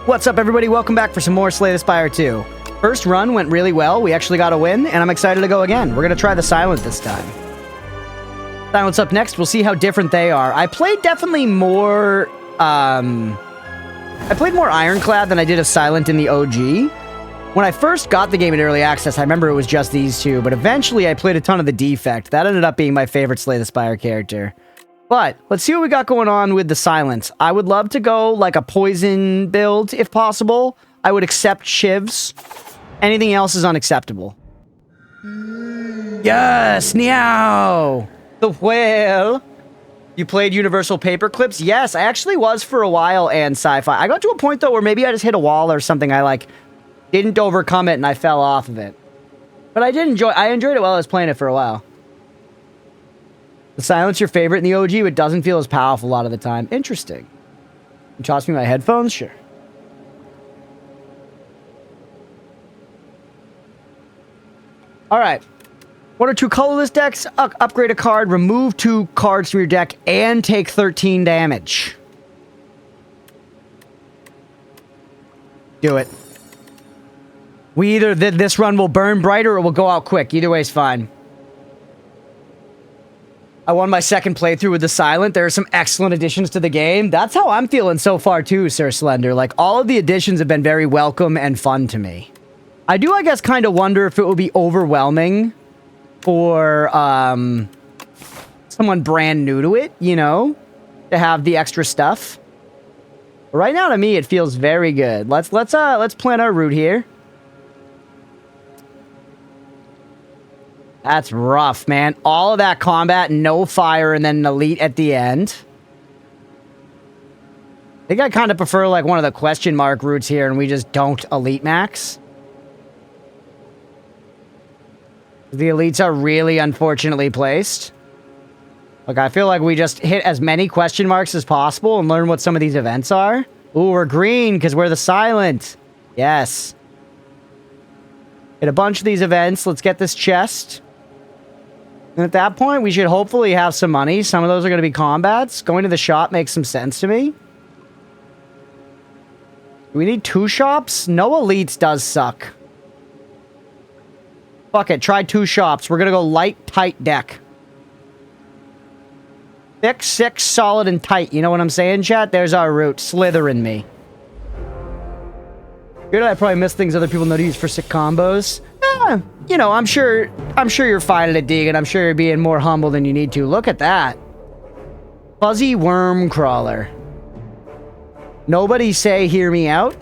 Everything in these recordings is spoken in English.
What's up, everybody? Welcome back for some more Slay the Spire 2. First run went really well. We actually got a win, and I'm excited to go again. We're going to try the Silent this time. Silent's up next. We'll see how different they are. I played definitely more... I played more Ironclad than I did of Silent in the OG. When I first got the game in Early Access, I remember it was just these two, but eventually I played a ton of the Defect. That ended up being my favorite Slay the Spire character. But let's see what we got going on with the Silence. I would love to go like a poison build if possible. I would accept shivs. Anything else is unacceptable. Yes, meow. The whale. You played Universal Paperclips? Yes, I actually was for a while and sci-fi. I got to a point though where maybe I just hit a wall or something. I like didn't overcome it and I fell off of it. But I enjoyed it while I was playing it for a while. The Silence your favorite in the OG, but doesn't feel as powerful a lot of the time. Interesting. You toss me my headphones? Sure. Alright. One or two colorless decks, upgrade a card, remove 2 cards from your deck, and take 13 damage. Do it. We either, this run will burn brighter or it will go out quick. Either way is fine. I won my second playthrough with the Silent. There are some excellent additions to the game. That's how I'm feeling so far too, Sir Slender. Like, all of the additions have been very welcome and fun to me. I do, I guess, kind of wonder if it would be overwhelming for someone brand new to it, you know, to have the extra stuff. But right now, to me, it feels very good. Let's plan our route here. That's rough, man. All of that combat, no fire, and then an elite at the end. I think I kind of prefer, like, one of the question mark routes here, and we just don't elite max. The elites are really unfortunately placed. Like, I feel like we just hit as many question marks as possible and learn what some of these events are. Ooh, we're green, because we're the Silent. Yes. Hit a bunch of these events. Let's get this chest. And at that point, we should hopefully have some money. Some of those are going to be combats. Going to the shop makes some sense to me. Do we need 2 shops? No elites does suck. Fuck it. Try 2 shops. We're going to go light, tight deck. Thick, 6, solid, and tight. You know what I'm saying, chat? There's our route. Slither in me. Good, I probably miss things other people know to use for sick combos. You know, I'm sure you're fine at it, Deegan. I'm sure you're being more humble than you need to. Look at that. Fuzzy worm crawler. Nobody say hear me out.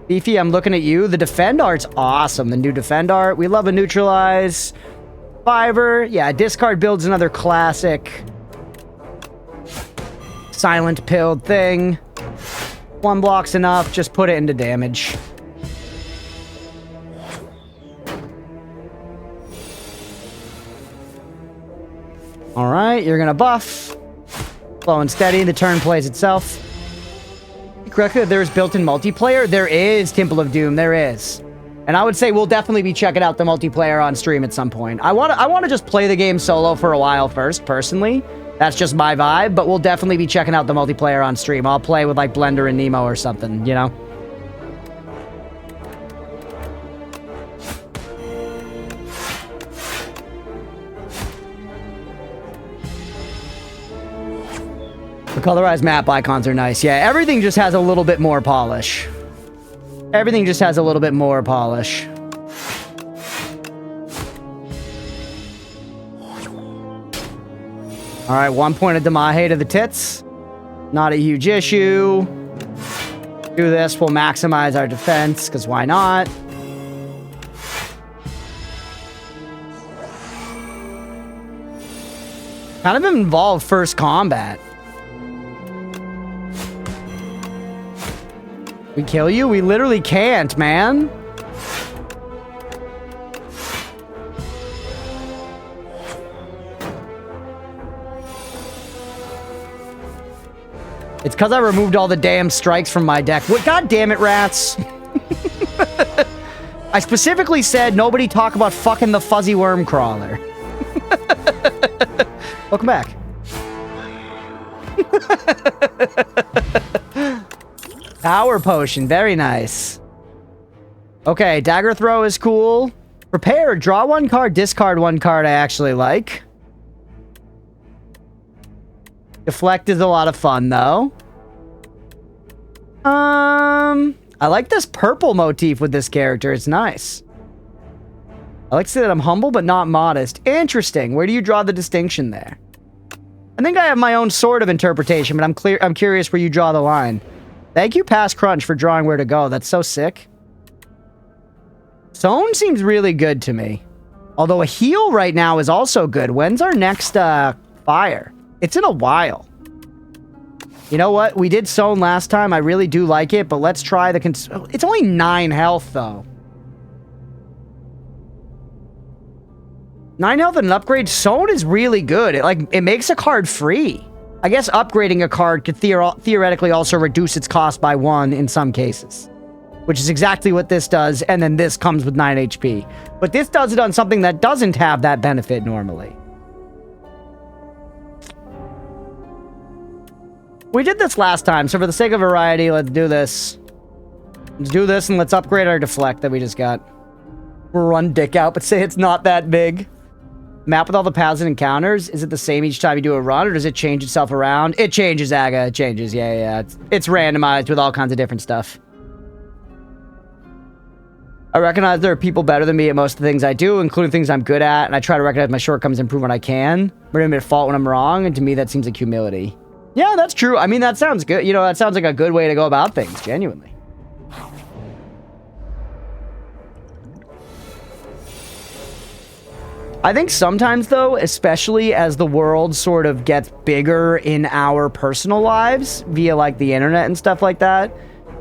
Beefy, I'm looking at you. The defend art's awesome. The new defend art. We love a neutralize. Fiver. Yeah, discard build's another classic. Silent pilled thing. 1 block's enough. Just put it into damage. Alright, you're gonna buff. Slow and steady, the turn plays itself. Correctly, that there is built-in multiplayer? There is, Temple of Doom, there is. And I would say we'll definitely be checking out the multiplayer on stream at some point. I wanna just play the game solo for a while first, personally. That's just my vibe, but we'll definitely be checking out the multiplayer on stream. I'll play with, like, Blender and Nemo or something, you know? The colorized map icons are nice. Yeah, everything just has a little bit more polish. Everything just has a little bit more polish. Alright, 1 point of Damahe to the tits. Not a huge issue. Do this, we'll maximize our defense, because why not? Kind of involved first combat. We kill you? We literally can't, man. It's because I removed all the damn strikes from my deck. What? God damn it, rats. I specifically said nobody talk about fucking the fuzzy worm crawler. Welcome back. Power potion. Very nice. Okay, dagger throw is cool. Prepare. Draw one card, discard one card I actually like. Deflect is a lot of fun, though. I like this purple motif with this character. It's nice. I like to say that I'm humble, but not modest. Interesting. Where do you draw the distinction there? I think I have my own sort of interpretation, but I'm curious where you draw the line. Thank you, Past Crunch, for drawing where to go. That's so sick. Zone seems really good to me. Although a heal right now is also good. When's our next fire? It's in a while. You know what? We did Zone last time. I really do like it, but let's try the... It's only 9 health, though. 9 health and an upgrade. Zone is really good. It makes a card free. I guess upgrading a card could theoretically also reduce its cost by 1 in some cases. Which is exactly what this does, and then this comes with 9 HP. But this does it on something that doesn't have that benefit normally. We did this last time, so for the sake of variety, let's do this. Let's do this, and let's upgrade our deflect that we just got. We'll run dick out, but say it's not that big. Map with all the paths and encounters. Is it the same each time you do a run, or does it change itself around? It changes, Aga. It changes, yeah. It's randomized with all kinds of different stuff. I recognize there are people better than me at most of the things I do, including things I'm good at, and I try to recognize my shortcomings and improve when I can. But I'm at fault when I'm wrong, and to me that seems like humility. Yeah, that's true. I mean, that sounds good. You know, that sounds like a good way to go about things, genuinely. I think sometimes, though, especially as the world sort of gets bigger in our personal lives via, like, the internet and stuff like that,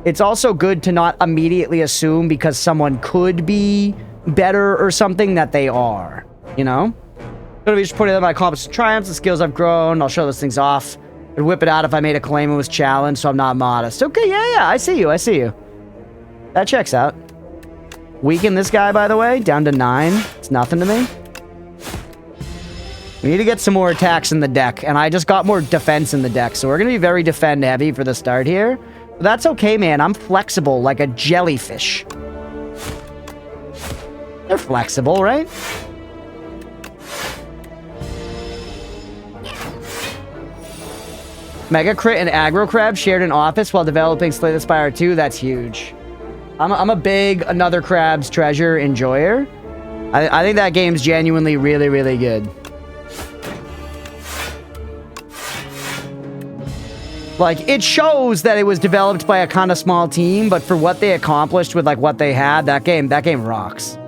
it's also good to not immediately assume because someone could be better or something that they are, you know? Gonna be just putting in my accomplishments and triumphs, the skills I've grown, I'll show those things off. I'd whip it out if I made a claim and was challenged, so I'm not modest. Okay, yeah, I see you. That checks out. Weaken this guy, by the way, down to 9. It's nothing to me. We need to get some more attacks in the deck, and I just got more defense in the deck, so we're gonna be very defend heavy for the start here. But that's okay, man. I'm flexible like a jellyfish. They're flexible, right? Mega Crit and Aggro Crab shared an office while developing Slay the Spire 2. That's huge. I'm a big Another Crab's Treasure enjoyer. I think that game's genuinely really, really good. Like, it shows that it was developed by a kind of small team, but for what they accomplished with, like, what they had, that game rocks.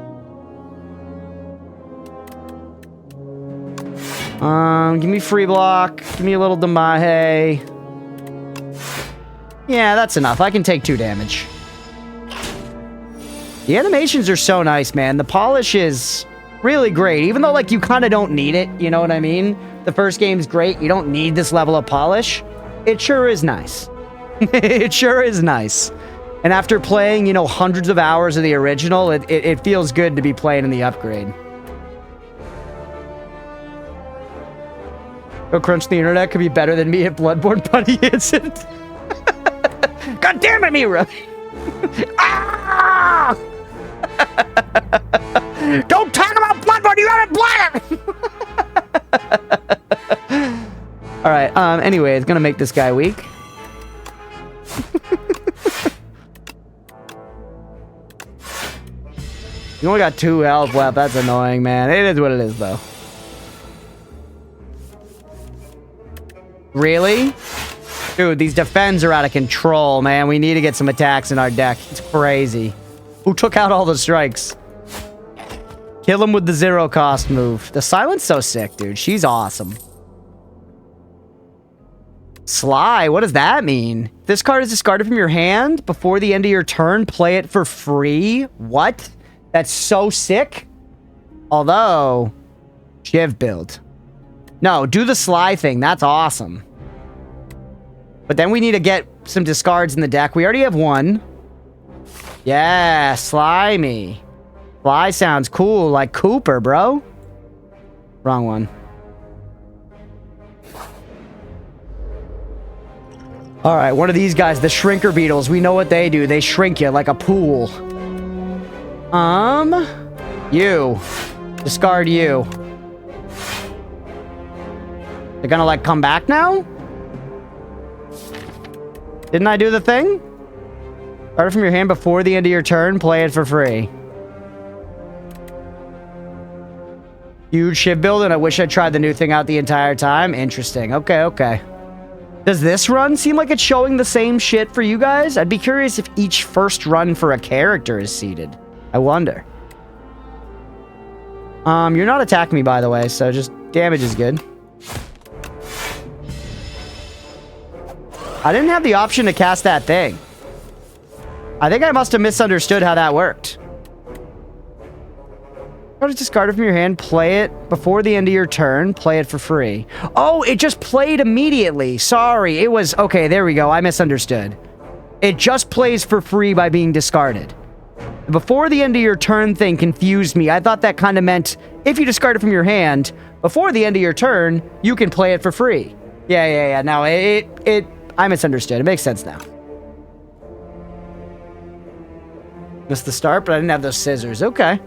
Give me free block. Give me a little Damahe. Yeah, that's enough. I can take 2 damage. The animations are so nice, man. The polish is really great, even though, like, you kind of don't need it, you know what I mean? The first game's great. You don't need this level of polish. It sure is nice. It sure is nice. And after playing, you know, hundreds of hours of the original, it feels good to be playing in the upgrade. Go Crunch the internet could be better than me at Bloodborne, but he isn't. God damn it, Mira! Ah! Don't talk about Bloodborne, you haven't played it! Alright, anyway, it's gonna make this guy weak. You only got 2 health left, that's annoying, man. It is what it is, though. Really? Dude, these defends are out of control, man. We need to get some attacks in our deck. It's crazy. Who took out all the strikes? Kill him with the 0 cost move. The Silent's so sick, dude. She's awesome. Sly, what does that mean? This card is discarded from your hand before the end of your turn. Play it for free? What? That's so sick. Although, Shiv build. No, do the Sly thing. That's awesome. But then we need to get some discards in the deck. We already have 1. Yeah, Slimy. Sly sounds cool, like Cooper, bro. Wrong one. All right, one of these guys, the shrinker beetles. We know what they do. They shrink you like a pool. You. Discard you. They're gonna, like, come back now? Didn't I do the thing? Start it from your hand before the end of your turn. Play it for free. Huge ship build, and I wish I tried the new thing out the entire time. Interesting. Okay, okay. Does this run seem like it's showing the same shit for you guys? I'd be curious if each first run for a character is seeded. I wonder. You're not attacking me, by the way, so just damage is good. I didn't have the option to cast that thing. I think I must have misunderstood how that worked. Go to discard it from your hand, play it before the end of your turn, play it for free. Oh, it just played immediately. Sorry, it was... Okay, there we go. I misunderstood. It just plays for free by being discarded. Before the end of your turn thing confused me. I thought that kind of meant if you discard it from your hand, before the end of your turn, you can play it for free. Yeah. No, I misunderstood. It makes sense now. Missed the start, but I didn't have those scissors. Okay.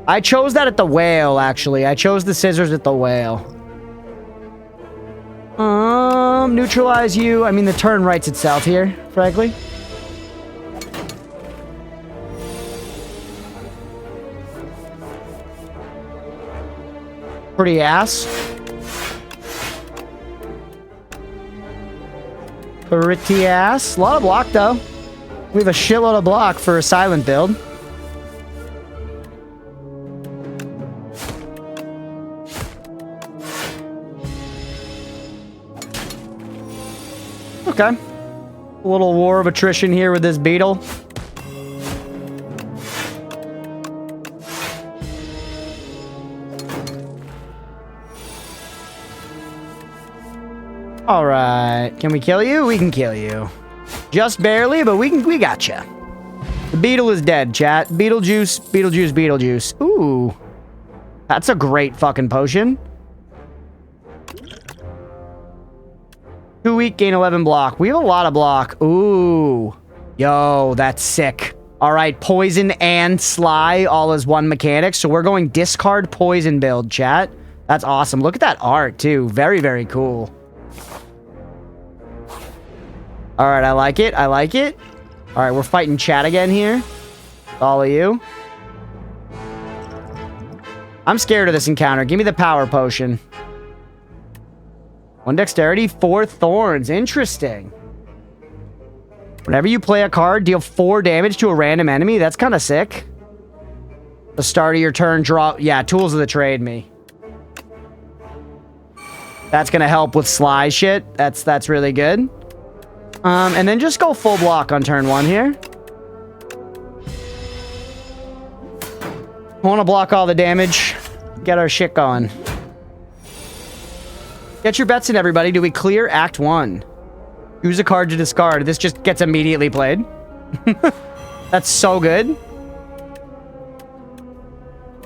I chose that at the whale, actually. I chose the scissors at the whale. Neutralize you. I mean, the turn writes itself here, frankly. Pretty ass. Pretty ass. A lot of block, though. We have a shitload of block for a silent build. Okay. A little war of attrition here with this beetle. All right. Can we kill you? We can kill you. Just barely, but we gotcha. The beetle is dead, chat. Beetlejuice, Beetlejuice, Beetlejuice. Ooh. That's a great fucking potion. 2 weak, gain 11 block. We have a lot of block. Ooh. Yo, that's sick. All right, poison and sly all as one mechanic. So we're going discard poison build, chat. That's awesome. Look at that art, too. Very, very cool. All right, I like it. I like it. All right, we're fighting chat again here. All of you. I'm scared of this encounter. Give me the power potion. 1 dexterity, 4 thorns. Interesting. Whenever you play a card, deal 4 damage to a random enemy. That's kind of sick. The start of your turn, draw... Yeah, tools of the trade me. That's going to help with sly shit. That's really good. And then just go full block on turn 1 here. I want to block all the damage. Get our shit going. Get your bets in, everybody. Do we clear Act 1? Use a card to discard. This just gets immediately played. That's so good.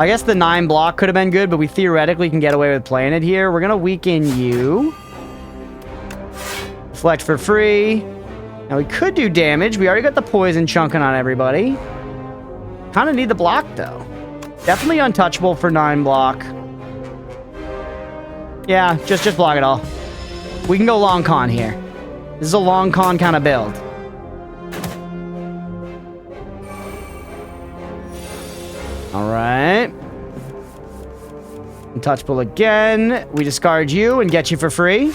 I guess the 9 block could have been good, but we theoretically can get away with playing it here. We're going to weaken you. Reflect for free. Now, we could do damage. We already got the poison chunking on everybody. Kind of need the block, though. Definitely untouchable for 9 block. Yeah, just block it all. We can go long con here. This is a long con kind of build. All right. Untouchable again. We discard you and get you for free.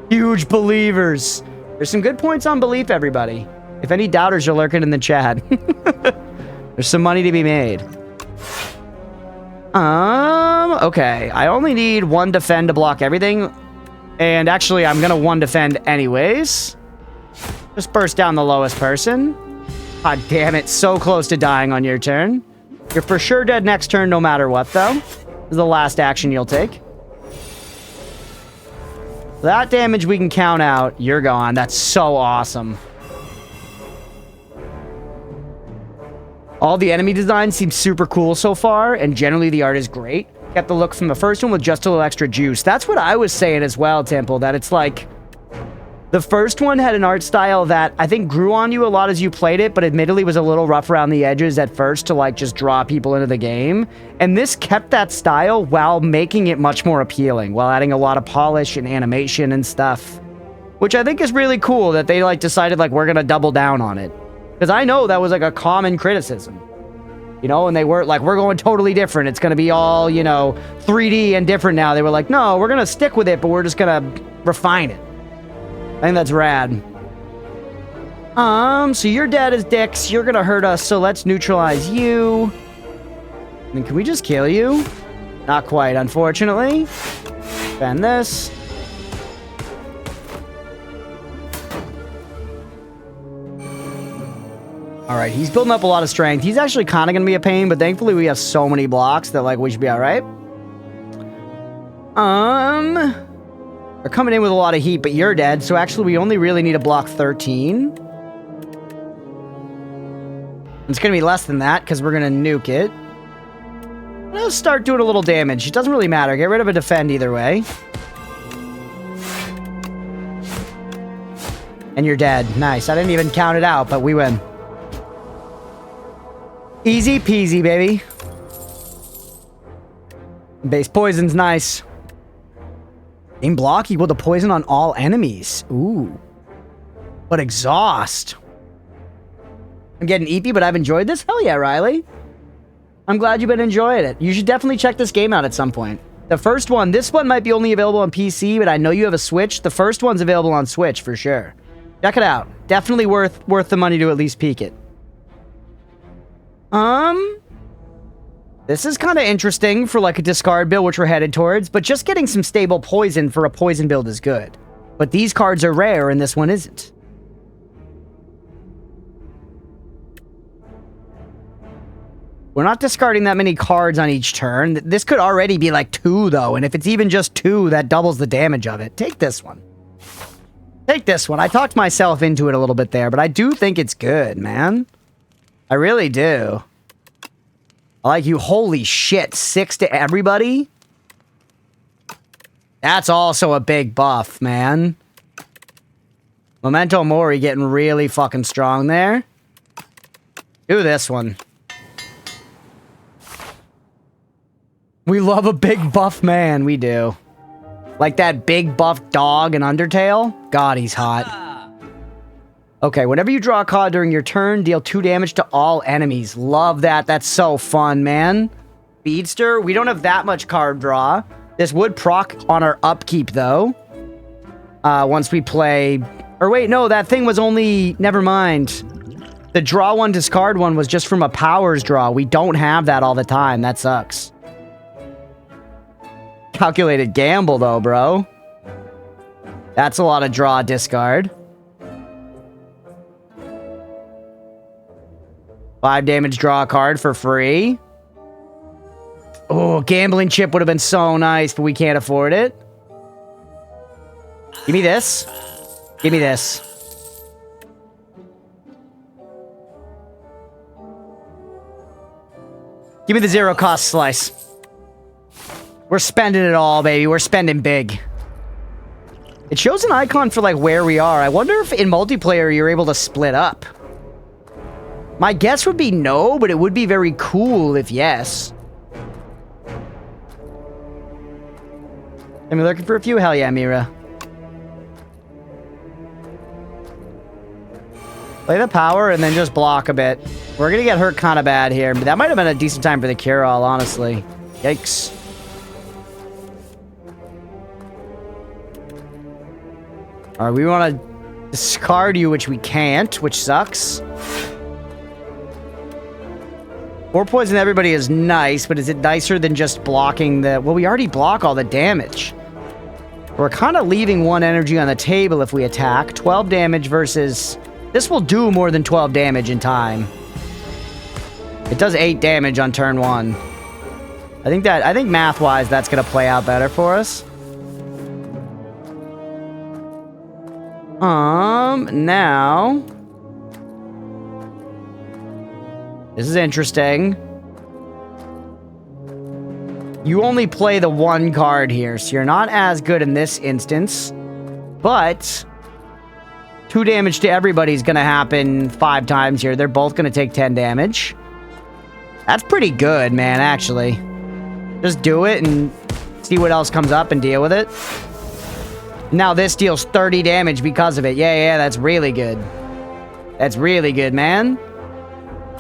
Huge believers. There's some good points on belief, everybody. If any doubters are lurking in the chat. There's some money to be made. Okay. I only need 1 defend to block everything. And actually, I'm gonna 1 defend anyways. Just burst down the lowest person. God damn it. So close to dying on your turn. You're for sure dead next turn no matter what, though. This is the last action you'll take. That damage we can count out. You're gone. That's so awesome. All the enemy designs seem super cool so far, and generally the art is great. Got the look from the first one with just a little extra juice. That's what I was saying as well, Temple, that it's like... The first one had an art style that I think grew on you a lot as you played it, but admittedly was a little rough around the edges at first to like just draw people into the game. And this kept that style while making it much more appealing, while adding a lot of polish and animation and stuff, which I think is really cool that they like decided like we're gonna double down on it. Because I know that was like a common criticism, you know, and they were like, we're going totally different. It's gonna be all, you know, 3D and different now. They were like, no, we're gonna stick with it, but we're just gonna refine it. I think that's rad. So your dad is dicks. You're gonna hurt us, so let's neutralize you. And then can we just kill you? Not quite, unfortunately. Spend this. Alright, he's building up a lot of strength. He's actually kind of gonna be a pain, but thankfully we have so many blocks that, like, we should be alright. They're coming in with a lot of heat, but you're dead, so actually we only really need to block 13. It's gonna be less than that, because we're gonna nuke it. Let's start doing a little damage. It doesn't really matter. Get rid of a defend either way. And you're dead. Nice. I didn't even count it out, but we win. Easy peasy, baby. Base poison's nice. Aim block equal to poison on all enemies. Ooh. But exhaust. I'm getting eepy, but I've enjoyed this. Hell yeah, Riley. I'm glad you've been enjoying it. You should definitely check this game out at some point. The first one, this one might be only available on PC, but I know you have a Switch. The first one's available on Switch for sure. Check it out. Definitely worth the money to at least peek it. This is kind of interesting for like a discard build, which we're headed towards, but just getting some stable poison for a poison build is good. But these cards are rare and this one isn't. We're not discarding that many cards on each turn. This could already be like 2 though, and if it's even just 2, that doubles the damage of it. Take this one. Take this one. I talked myself into it a little bit there, but I do think it's good, man. I really do. I like you. Holy shit. 6 to everybody? That's also a big buff, man. Memento Mori getting really fucking strong there. Do this one. We love a big buff man. We do. Like that big buff dog in Undertale. God, he's hot. Okay, whenever you draw a card during your turn, deal 2 damage to all enemies. Love that. That's so fun, man. Speedster. We don't have that much card draw. This would proc on our upkeep, though. Once we play... Or wait, no, that thing was only... Never mind. The draw 1, discard 1 was just from a powers draw. We don't have that all the time. That sucks. Calculated gamble, though, bro. That's a lot of draw, discard. 5 damage, draw a card for free. Oh, gambling chip would have been so nice, but we can't afford it. Give me this. Give me this. Give me the 0 cost slice. We're spending it all, baby. We're spending big. It shows an icon for, like, where we are. I wonder if in multiplayer you're able to split up. My guess would be no, but it would be very cool if yes. Am I looking for a few? Hell yeah, Mira. Play the power and then just block a bit. We're gonna get hurt kind of bad here, but that might have been a decent time for the cure-all, honestly. Yikes. Alright, we want to discard you, which we can't, which sucks. 4 poison everybody is nice, but is it nicer than just blocking the... Well, we already block all the damage. We're kind of leaving 1 energy on the table if we attack. 12 damage versus... This will do more than 12 damage in time. It does 8 damage on turn 1. I think math-wise, that's going to play out better for us. Now... This is interesting. You only play the 1 card here, so you're not as good in this instance. But 2 damage to everybody's gonna happen 5 times here. They're both gonna take 10 damage. That's pretty good, man, actually. Just do it and see what else comes up and deal with it. Now this deals 30 damage because of it. Yeah, that's really good. That's really good, man.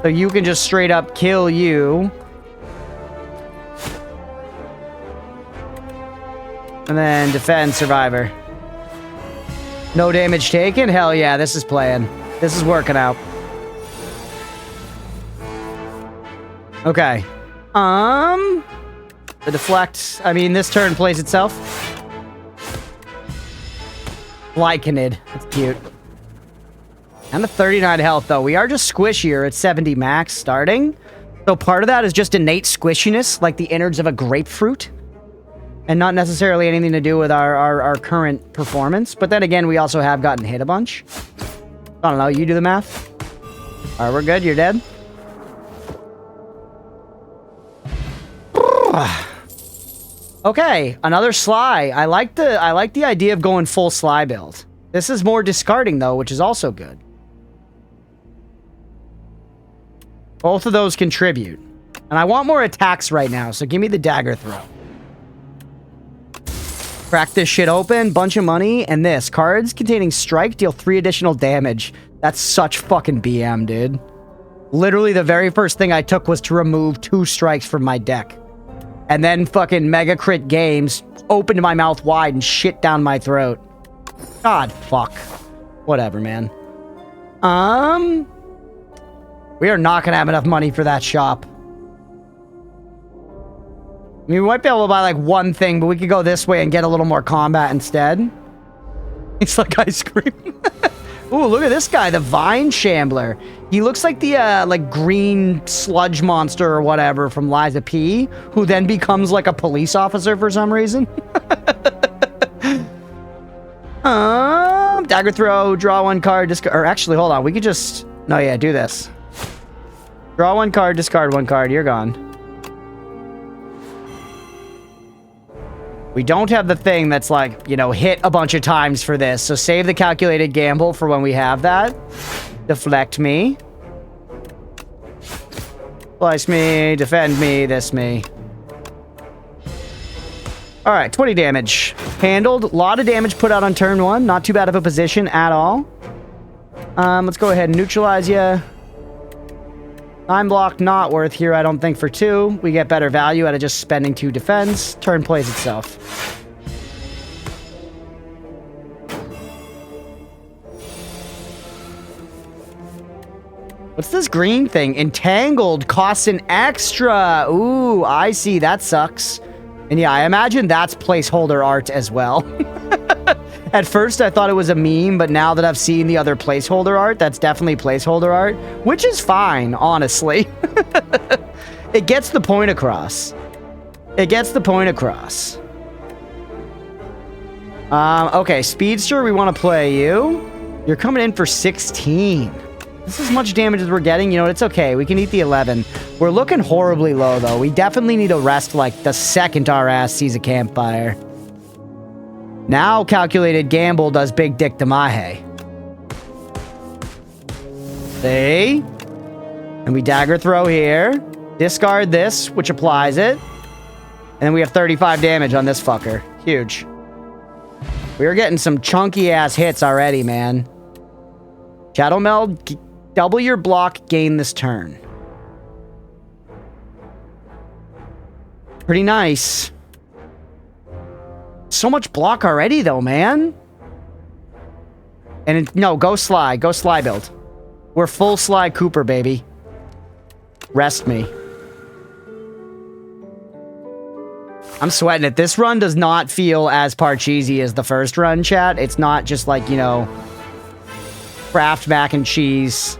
So you can just straight up kill you. And then defend survivor. No damage taken? Hell yeah, this is playing. This is working out. Okay. The deflect, I mean, this turn plays itself. Lycanid. That's cute. And a 39 health, though. We are just squishier at 70 max starting. So part of that is just innate squishiness, like the innards of a grapefruit. And not necessarily anything to do with our current performance. But then again, we also have gotten hit a bunch. I don't know. You do the math. All right, we're good. You're dead. Okay, another Sly. I like the idea of going full Sly build. This is more discarding, though, which is also good. Both of those contribute. And I want more attacks right now, so give me the dagger throw. Crack this shit open, bunch of money, and this. Cards containing strike deal 3 additional damage. That's such fucking BM, dude. Literally, the very first thing I took was to remove 2 strikes from my deck. And then fucking Mega Crit Games opened my mouth wide and shit down my throat. God, fuck. Whatever, man. We are not gonna have enough money for that shop. I mean, we might be able to buy, like, one thing, but we could go this way and get a little more combat instead. It's like ice cream. Ooh, look at this guy, the Vine Shambler. He looks like the, like, green sludge monster or whatever from Liza P, who then becomes, like, a police officer for some reason. Dagger throw, draw 1 card, discard... Or actually, hold on, we could just... No, yeah, do this. Draw 1 card, discard 1 card, you're gone. We don't have the thing that's like, you know, hit a bunch of times for this. So save the calculated gamble for when we have that. Deflect me. Slice me. Defend me. This me. Alright, 20 damage. Handled. A lot of damage put out on turn 1. Not too bad of a position at all. Let's go ahead and neutralize you. Time block not worth here, I don't think, for 2. We get better value out of just spending 2 defense. Turn plays itself. What's this green thing? Entangled costs an extra. Ooh, I see. That sucks. And yeah, I imagine that's placeholder art as well. At first, I thought it was a meme, but now that I've seen the other placeholder art, that's definitely placeholder art, which is fine, honestly. It gets the point across. It gets the point across. Okay, Speedster, we want to play you. You're coming in for 16. This is as much damage as we're getting. You know, it's okay. We can eat the 11. We're looking horribly low, though. We definitely need a rest like the second our ass sees a campfire. Now calculated gamble does big dick to Mahe. See? And we dagger throw here. Discard this, which applies it. And then we have 35 damage on this fucker. Huge. We are getting some chunky ass hits already, man. Shadow Meld, double your block, gain this turn. Pretty nice. So much block already, though, man. And no, go Sly. Go Sly build. We're full Sly Cooper, baby. Rest me. I'm sweating it. This run does not feel as Parcheesi as the first run, chat. It's not just like, you know, Kraft mac and cheese.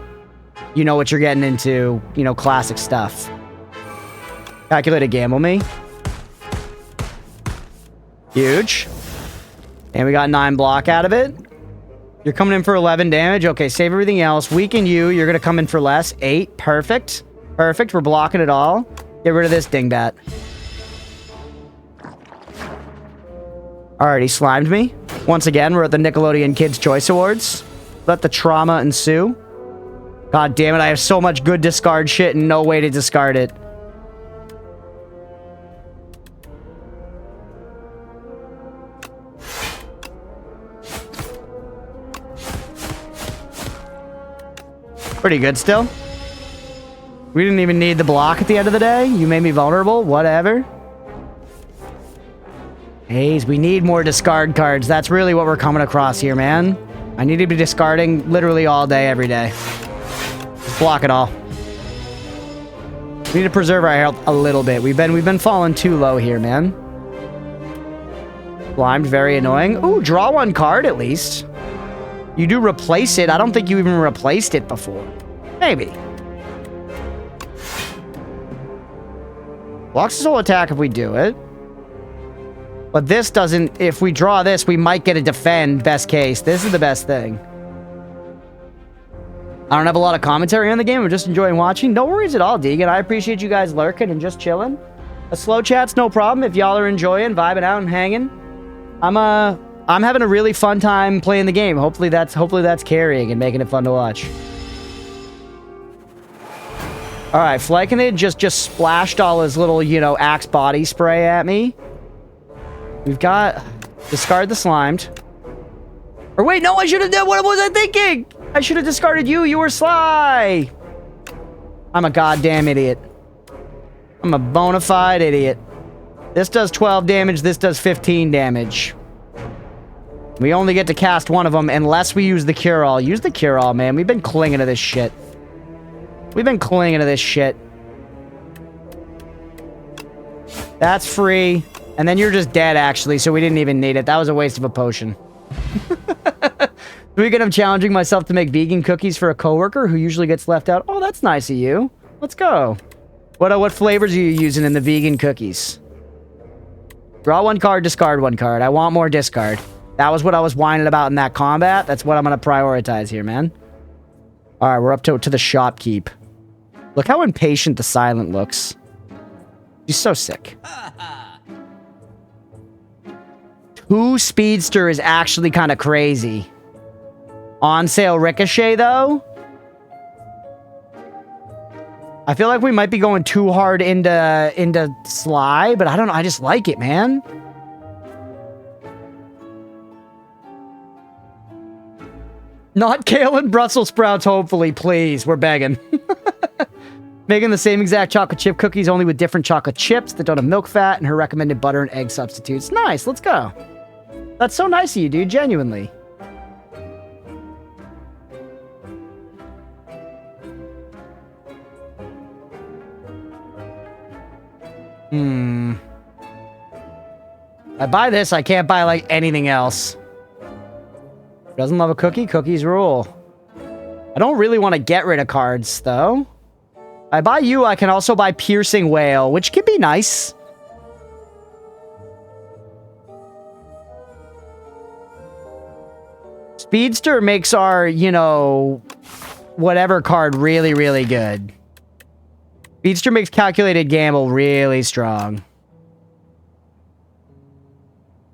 You know what you're getting into. You know, classic stuff. Calculated gamble me. Huge. And we got 9 block out of it. You're coming in for 11 damage. Okay, save everything else. Weaken you. You're going to come in for less. 8. Perfect. Perfect. We're blocking it all. Get rid of this dingbat. Alright, he slimed me. Once again, we're at the Nickelodeon Kids' Choice Awards. Let the trauma ensue. God damn it, I have so much good discard shit and no way to discard it. Pretty good still. We didn't even need the block at the end of the day. You made me vulnerable. Whatever. Haze, we need more discard cards. That's really what we're coming across here, man. I need to be discarding literally all day, every day. Just block it all. We need to preserve our health a little bit. We've been falling too low here, man. Blind, very annoying. Ooh, draw one card at least. You do replace it. I don't think you even replaced it before. Maybe. Blocks his whole attack if we do it. But this doesn't... If we draw this, we might get a defend, best case. This is the best thing. I don't have a lot of commentary on the game. I'm just enjoying watching. No worries at all, Deegan. I appreciate you guys lurking and just chilling. A slow chat's no problem if y'all are enjoying, vibing out and hanging. I'm having a really fun time playing the game. Hopefully that's carrying and making it fun to watch. All right, Flyconade just splashed all his little, you know, axe body spray at me. We've got... Discard the slimed. Or wait, no, I should have done... What was I thinking? I should have discarded you. You were Sly. I'm a goddamn idiot. I'm a bona fide idiot. This does 12 damage. This does 15 damage. We only get to cast one of them unless we use the cure-all. Use the cure-all, man. We've been clinging to this shit. We've been clinging to this shit. That's free. And then you're just dead, actually, so we didn't even need it. That was a waste of a potion. Weekend, I'm challenging myself to make vegan cookies for a coworker who usually gets left out. Oh, that's nice of you. Let's go. What flavors are you using in the vegan cookies? Draw one card, discard one card. I want more discard. That was what I was whining about in that combat. That's what I'm going to prioritize here, man. All right, we're up to the shopkeep. Look how impatient the silent looks. He's so sick. 2 speedster is actually kind of crazy. On sale ricochet, though. I feel like we might be going too hard into Sly, but I don't know. I just like it, man. Not kale and Brussels sprouts, hopefully, please. We're begging. Making the same exact chocolate chip cookies, only with different chocolate chips that don't have milk fat and her recommended butter and egg substitutes. Nice, let's go. That's so nice of you, dude, genuinely. I buy this, I can't buy, like, anything else. Doesn't love a cookie? Cookies rule. I don't really want to get rid of cards, though. I buy you, I can also buy Piercing Whale, which can be nice. Speedster makes our, you know, whatever card really, really good. Speedster makes Calculated Gamble really strong.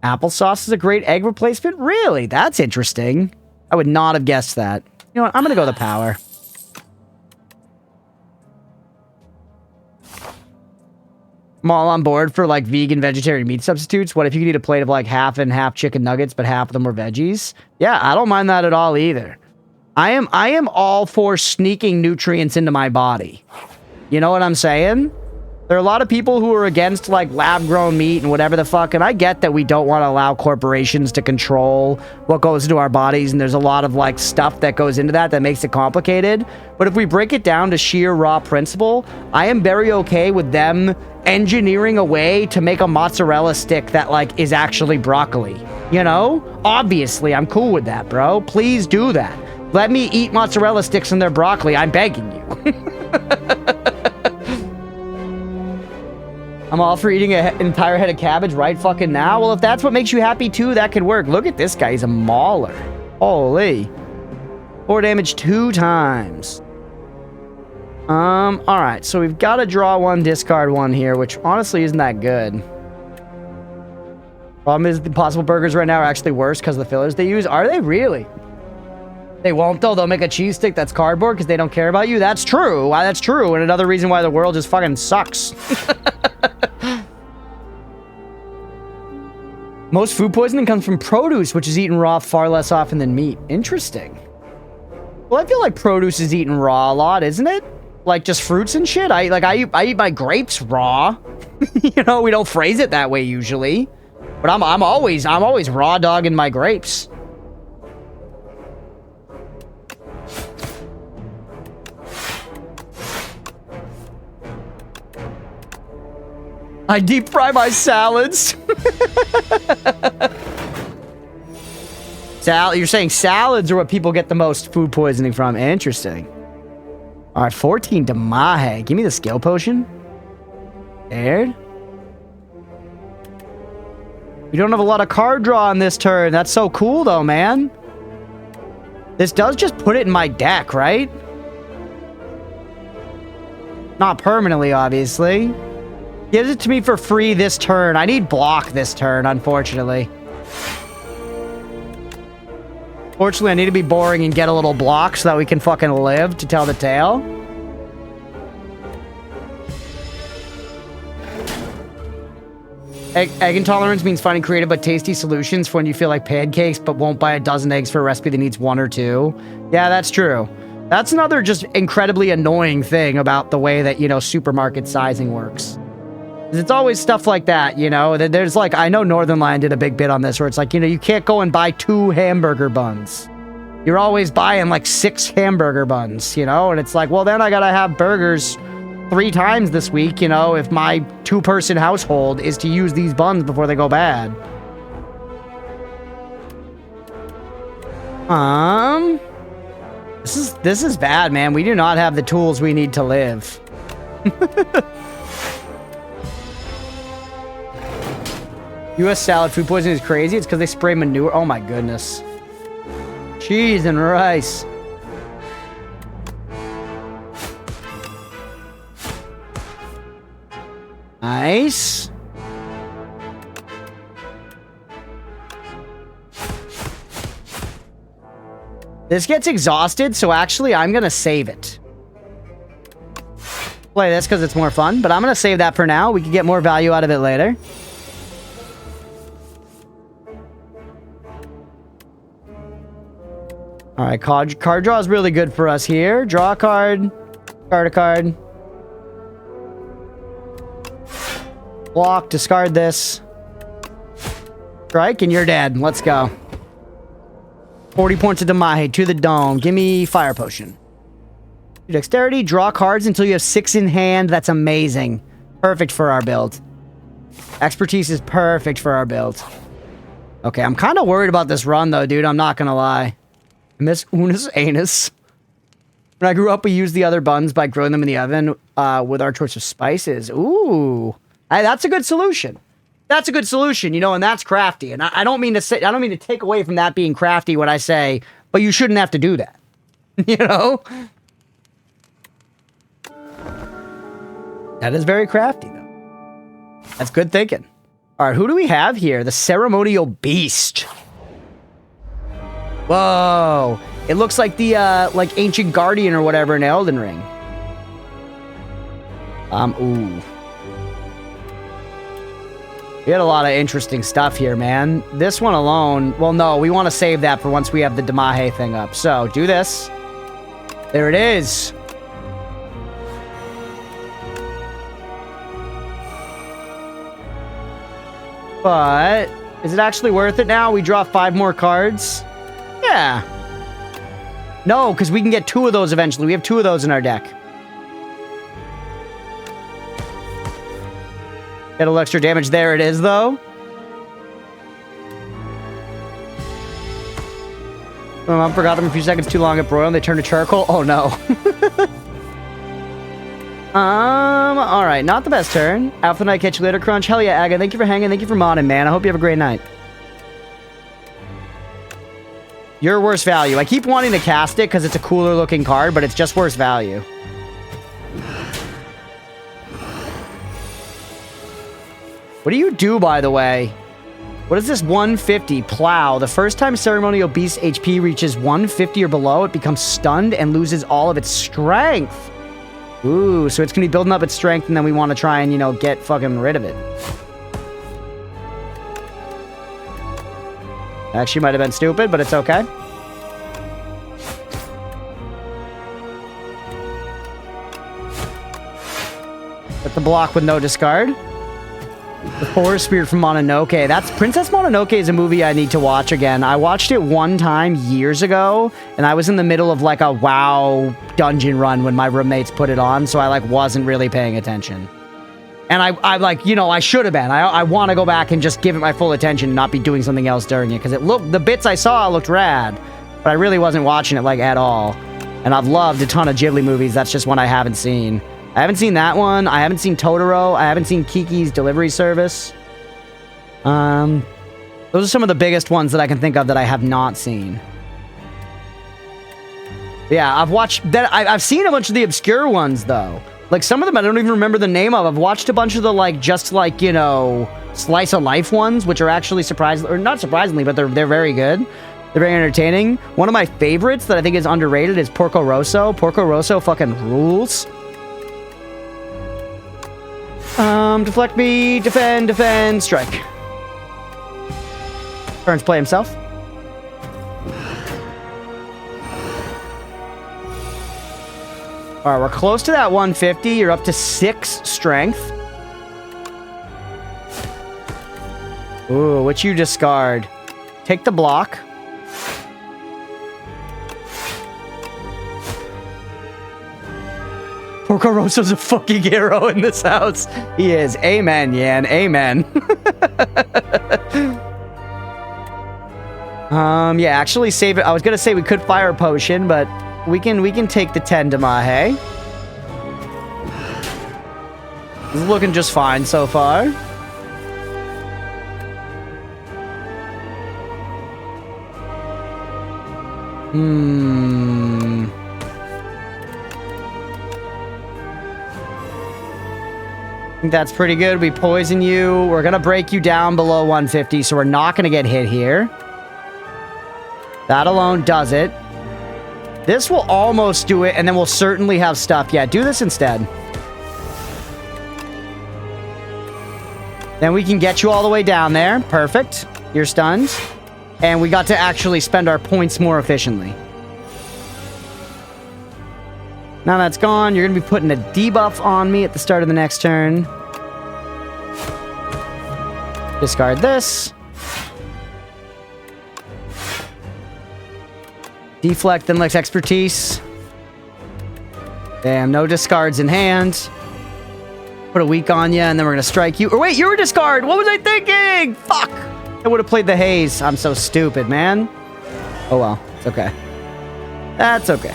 Applesauce is a great egg replacement? Really? That's interesting. I would not have guessed that. You know what? I'm going to go the power. I'm all on board for, like, vegan, vegetarian meat substitutes. What if you could eat a plate of, like, half and half chicken nuggets, but half of them were veggies? Yeah, I don't mind that at all either. I am all for sneaking nutrients into my body. You know what I'm saying? There are a lot of people who are against, like, lab-grown meat and whatever the fuck, and I get that we don't want to allow corporations to control what goes into our bodies, and there's a lot of, like, stuff that goes into that makes it complicated. But if we break it down to sheer raw principle, I am very okay with them engineering a way to make a mozzarella stick that, like, is actually broccoli. You know? Obviously, I'm cool with that, bro. Please do that. Let me eat mozzarella sticks and their broccoli. I'm begging you. I'm all for eating an entire head of cabbage right fucking now. Well, if that's what makes you happy too, that could work. Look at this guy. He's a mauler. Holy. 4 damage 2 times. All right. So we've got to draw one, discard one here, which honestly isn't that good. Problem is the Impossible Burgers right now are actually worse because of the fillers they use. Are they really? They won't, though. They'll make a cheese stick that's cardboard because they don't care about you. That's true. Why, that's true. And another reason why the world just fucking sucks. Most food poisoning comes from produce, which is eaten raw far less often than meat. Interesting. Well, I feel like produce is eaten raw a lot, isn't it? Like just fruits and shit. I eat my grapes raw. You know, we don't phrase it that way usually. But I'm always raw dogging my grapes. I deep fry my salads. You're saying salads are what people get the most food poisoning from. Interesting. All right, 14 Damahe. Give me the skill potion. Aired. We don't have a lot of card draw on this turn. That's so cool, though, man. This does just put it in my deck, right? Not permanently, obviously. Gives it to me for free this turn. I need block this turn, unfortunately. Fortunately, I need to be boring and get a little block so that we can fucking live to tell the tale. Egg intolerance means finding creative but tasty solutions for when you feel like pancakes but won't buy a dozen eggs for a recipe that needs 1 or 2. Yeah, that's true. That's another just incredibly annoying thing about the way that, you know, supermarket sizing works. It's always stuff like that, you know? There's like, I know Northern Lion did a big bit on this where it's like, you know, you can't go and buy 2 hamburger buns. You're always buying like 6 hamburger buns, you know? And it's like, well, then I gotta have burgers 3 times this week, you know, if my 2-person household is to use these buns before they go bad. This is bad, man. We do not have the tools we need to live. U.S. salad food poisoning is crazy. It's because they spray manure. Oh my goodness. Cheese and rice. Nice. This gets exhausted, so actually I'm going to save it. Play this because it's more fun, but I'm going to save that for now. We can get more value out of it later. All right, card draw is really good for us here. Draw a card. Discard a card. Block. Discard this. Strike, and you're dead. Let's go. 40 points of Damahe to the dome. Give me Fire Potion. Dexterity. Draw cards until you have 6 in hand. That's amazing. Perfect for our build. Expertise is perfect for our build. Okay, I'm kind of worried about this run, though, dude. I'm not going to lie. Miss Una's anus. When I grew up, we used the other buns by growing them in the oven with our choice of spices. Ooh. That's a good solution. That's a good solution, you know, and that's crafty. And I don't mean to say, I don't mean to take away from that being crafty when I say, but you shouldn't have to do that. You know? That is very crafty, though. That's good thinking. All right, who do we have here? The Ceremonial Beast. Whoa. It looks like the, like, Ancient Guardian or whatever in Elden Ring. Ooh. We had a lot of interesting stuff here, man. This one alone... Well, no, we want to save that for once we have the Damahe thing up. So, do this. There it is. But... is it actually worth it now? We draw 5 more cards? Yeah. No, because we can get 2 of those eventually. We have 2 of those in our deck. Get a little extra damage. There it is, though. I forgot them a few seconds too long at broil and they turn to charcoal. Oh, no. Alright. Not the best turn. Out for the night. Catch you later, Crunch. Hell yeah, Aga. Thank you for hanging. Thank you for modding, man. I hope you have a great night. You're worse value. I keep wanting to cast it because it's a cooler looking card, but it's just worse value. What do you do, by the way? What is this 150? Plow. The first time ceremonial beast HP reaches 150 or below, it becomes stunned and loses all of its strength. Ooh, so it's going to be building up its strength, and then we want to try and, you know, get fucking rid of it. Actually might have been stupid, but it's okay. Get the block with no discard. The Forest Spirit from Mononoke. That's Princess Mononoke is a movie I need to watch again. I watched it one time years ago, and I was in the middle of like a WoW dungeon run when my roommates put it on, so I like wasn't really paying attention. And I like, you know, I should have been. I want to go back and just give it my full attention and not be doing something else during it, because it looked, the bits I saw looked rad, but I really wasn't watching it like at all. And I've loved a ton of Ghibli movies. That's just one I haven't seen. I haven't seen that one. I haven't seen Totoro. I haven't seen Kiki's Delivery Service. Those are some of the biggest ones that I can think of that I have not seen. Yeah, I've watched that. I've seen a bunch of the obscure ones though. Like some of them I don't even remember the name of. I've watched a bunch of the like just like, you know, slice of life ones, which are actually surprisingly, or not surprisingly, but they're very good. They're very entertaining. One of my favorites that I think is underrated is Porco Rosso. Porco Rosso fucking rules. Deflect me, defend, strike. Turns play himself. Alright, we're close to that 150. You're up to 6 strength. Ooh, what you discard? Take the block. Porco Rosso's a fucking hero in this house. He is. Amen, Yan. Amen. Yeah, actually save it. I was gonna say we could fire a potion, but we can take the 10 Damahe. This is looking just fine so far. I think that's pretty good. We poison you. We're going to break you down below 150, so we're not going to get hit here. That alone does it. This will almost do it, and then we'll certainly have stuff. Yeah, do this instead. Then we can get you all the way down there. Perfect. You're stunned. And we got to actually spend our points more efficiently. Now that's gone. You're going to be putting a debuff on me at the start of the next turn. Discard this. Deflect, then Lex Expertise. Damn, no discards in hand. Put a weak on you, and then we're going to strike you. Or wait, you were discard! What was I thinking? Fuck! I would have played the haze. I'm so stupid, man. Oh well, it's okay. That's okay.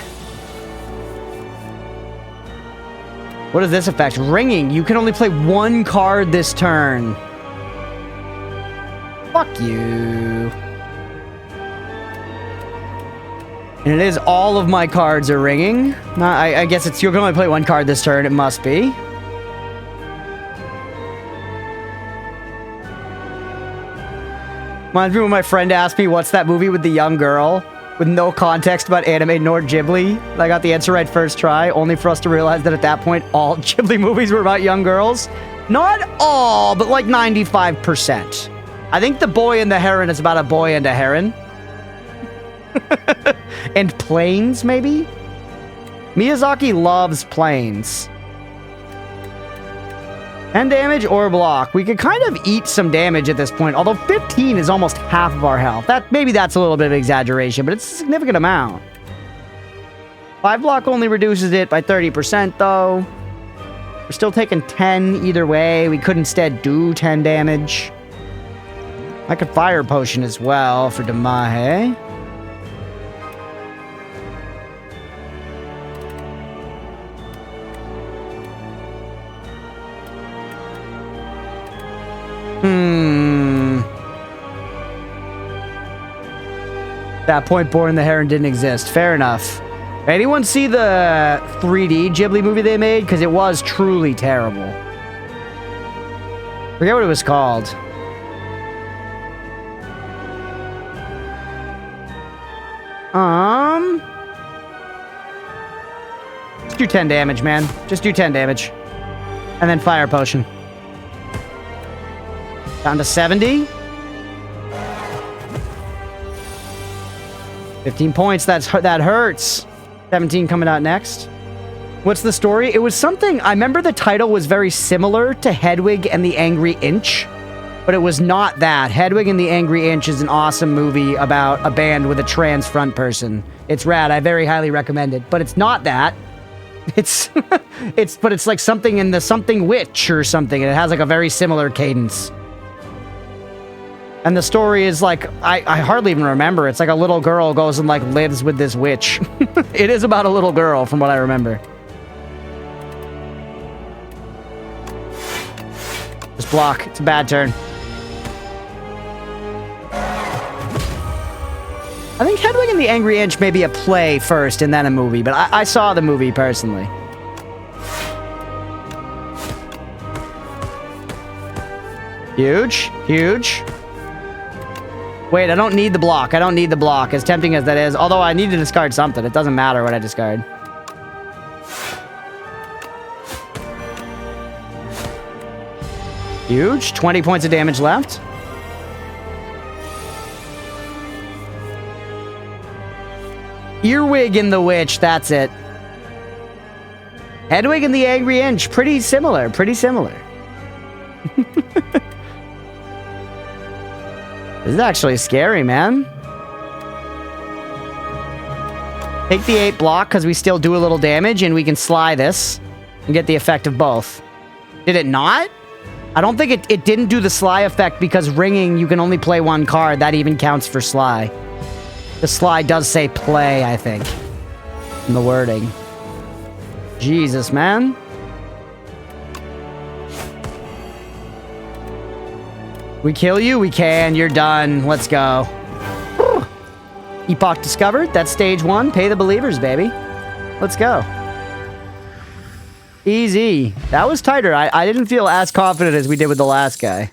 What is this effect? Ringing. You can only play 1 card this turn. Fuck you. And it is all of my cards are ringing. I guess it's you can only play 1 card this turn. It must be. Reminds me when my friend asked me, what's that movie with the young girl? With no context about anime nor Ghibli. I got the answer right first try, only for us to realize that at that point, all Ghibli movies were about young girls. Not all, but like 95%. I think The Boy and the Heron is about a boy and a heron. And planes, maybe? Miyazaki loves planes. 10 damage or block. We could kind of eat some damage at this point, although 15 is almost half of our health. Maybe that's a little bit of exaggeration, but it's a significant amount. 5 block only reduces it by 30%, though. We're still taking 10 either way. We could instead do 10 damage. I could fire potion as well for Damahe. At that point, Born the Heron didn't exist. Fair enough. Anyone see the 3D Ghibli movie they made? Because it was truly terrible. Forget what it was called. Just do 10 damage, man. Just do 10 damage. And then fire potion. Down to 70. 15 points. That hurts. 17 coming out next. What's the story? It was something... I remember the title was very similar to Hedwig and the Angry Inch. But it was not that. Hedwig and the Angry Inch is an awesome movie about a band with a trans front person. It's rad. I very highly recommend it. But it's not that. It's... but it's like something in the something witch or something. And it has like a very similar cadence. And the story is like... I hardly even remember. It's like a little girl goes and like lives with this witch. It is about a little girl from what I remember. Just block. It's a bad turn. I think Hedwig and the Angry Inch may be a play first and then a movie, but I saw the movie personally. Huge. Huge. Wait, I don't need the block. I don't need the block, as tempting as that is. Although I need to discard something. It doesn't matter what I discard. Huge. 20 points of damage left. Earwig and the Witch, that's it. Hedwig and the Angry Inch, pretty similar, pretty similar. This is actually scary, man. Take the 8 block, because we still do a little damage, and we can Sly this, and get the effect of both. Did it not? I don't think it didn't do the Sly effect, because ringing, you can only play 1 card. That even counts for Sly. The Sly does say play, I think. In the wording. Jesus, man. We kill you? We can. You're done. Let's go. Whew. Epoch discovered. That's stage 1. Pay the believers, baby. Let's go. Easy. That was tighter. I didn't feel as confident as we did with the last guy.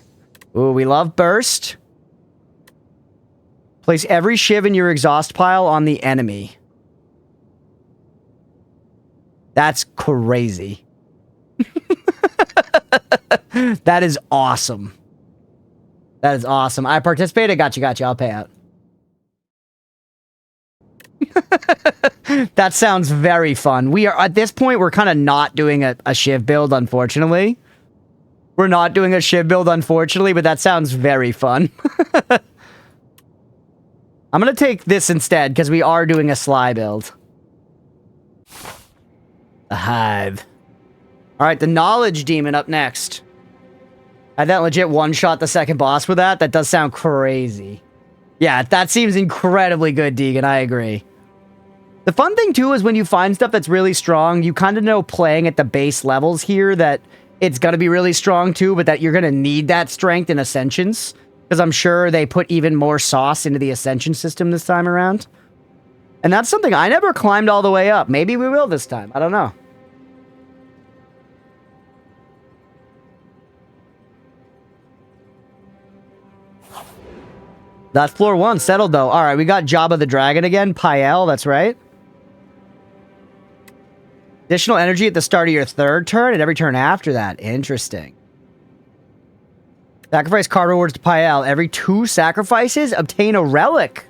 Ooh, we love burst. Place every shiv in your exhaust pile on the enemy. That's crazy. That is awesome. That is awesome. I participated. Gotcha. I'll pay out. That sounds very fun. We are, at this point, we're kind of not doing a shiv build, unfortunately. We're not doing a shiv build, unfortunately, but that sounds very fun. I'm going to take this instead, because we are doing a Sly build. The Hive. Alright, the Knowledge Demon up next. I that legit one-shot the second boss with that? That does sound crazy. Yeah, that seems incredibly good, Deegan. I agree. The fun thing, too, is when you find stuff that's really strong, you kind of know playing at the base levels here that it's going to be really strong, too, but that you're going to need that strength in Ascensions. Because I'm sure they put even more sauce into the Ascension system this time around. And that's something I never climbed all the way up. Maybe we will this time. I don't know. That's floor 1. Settled, though. Alright, we got Jabba the Dragon again. Pael, that's right. Additional energy at the start of your 3rd turn and every turn after that. Interesting. Sacrifice card rewards to Pael. Every 2 sacrifices, obtain a relic.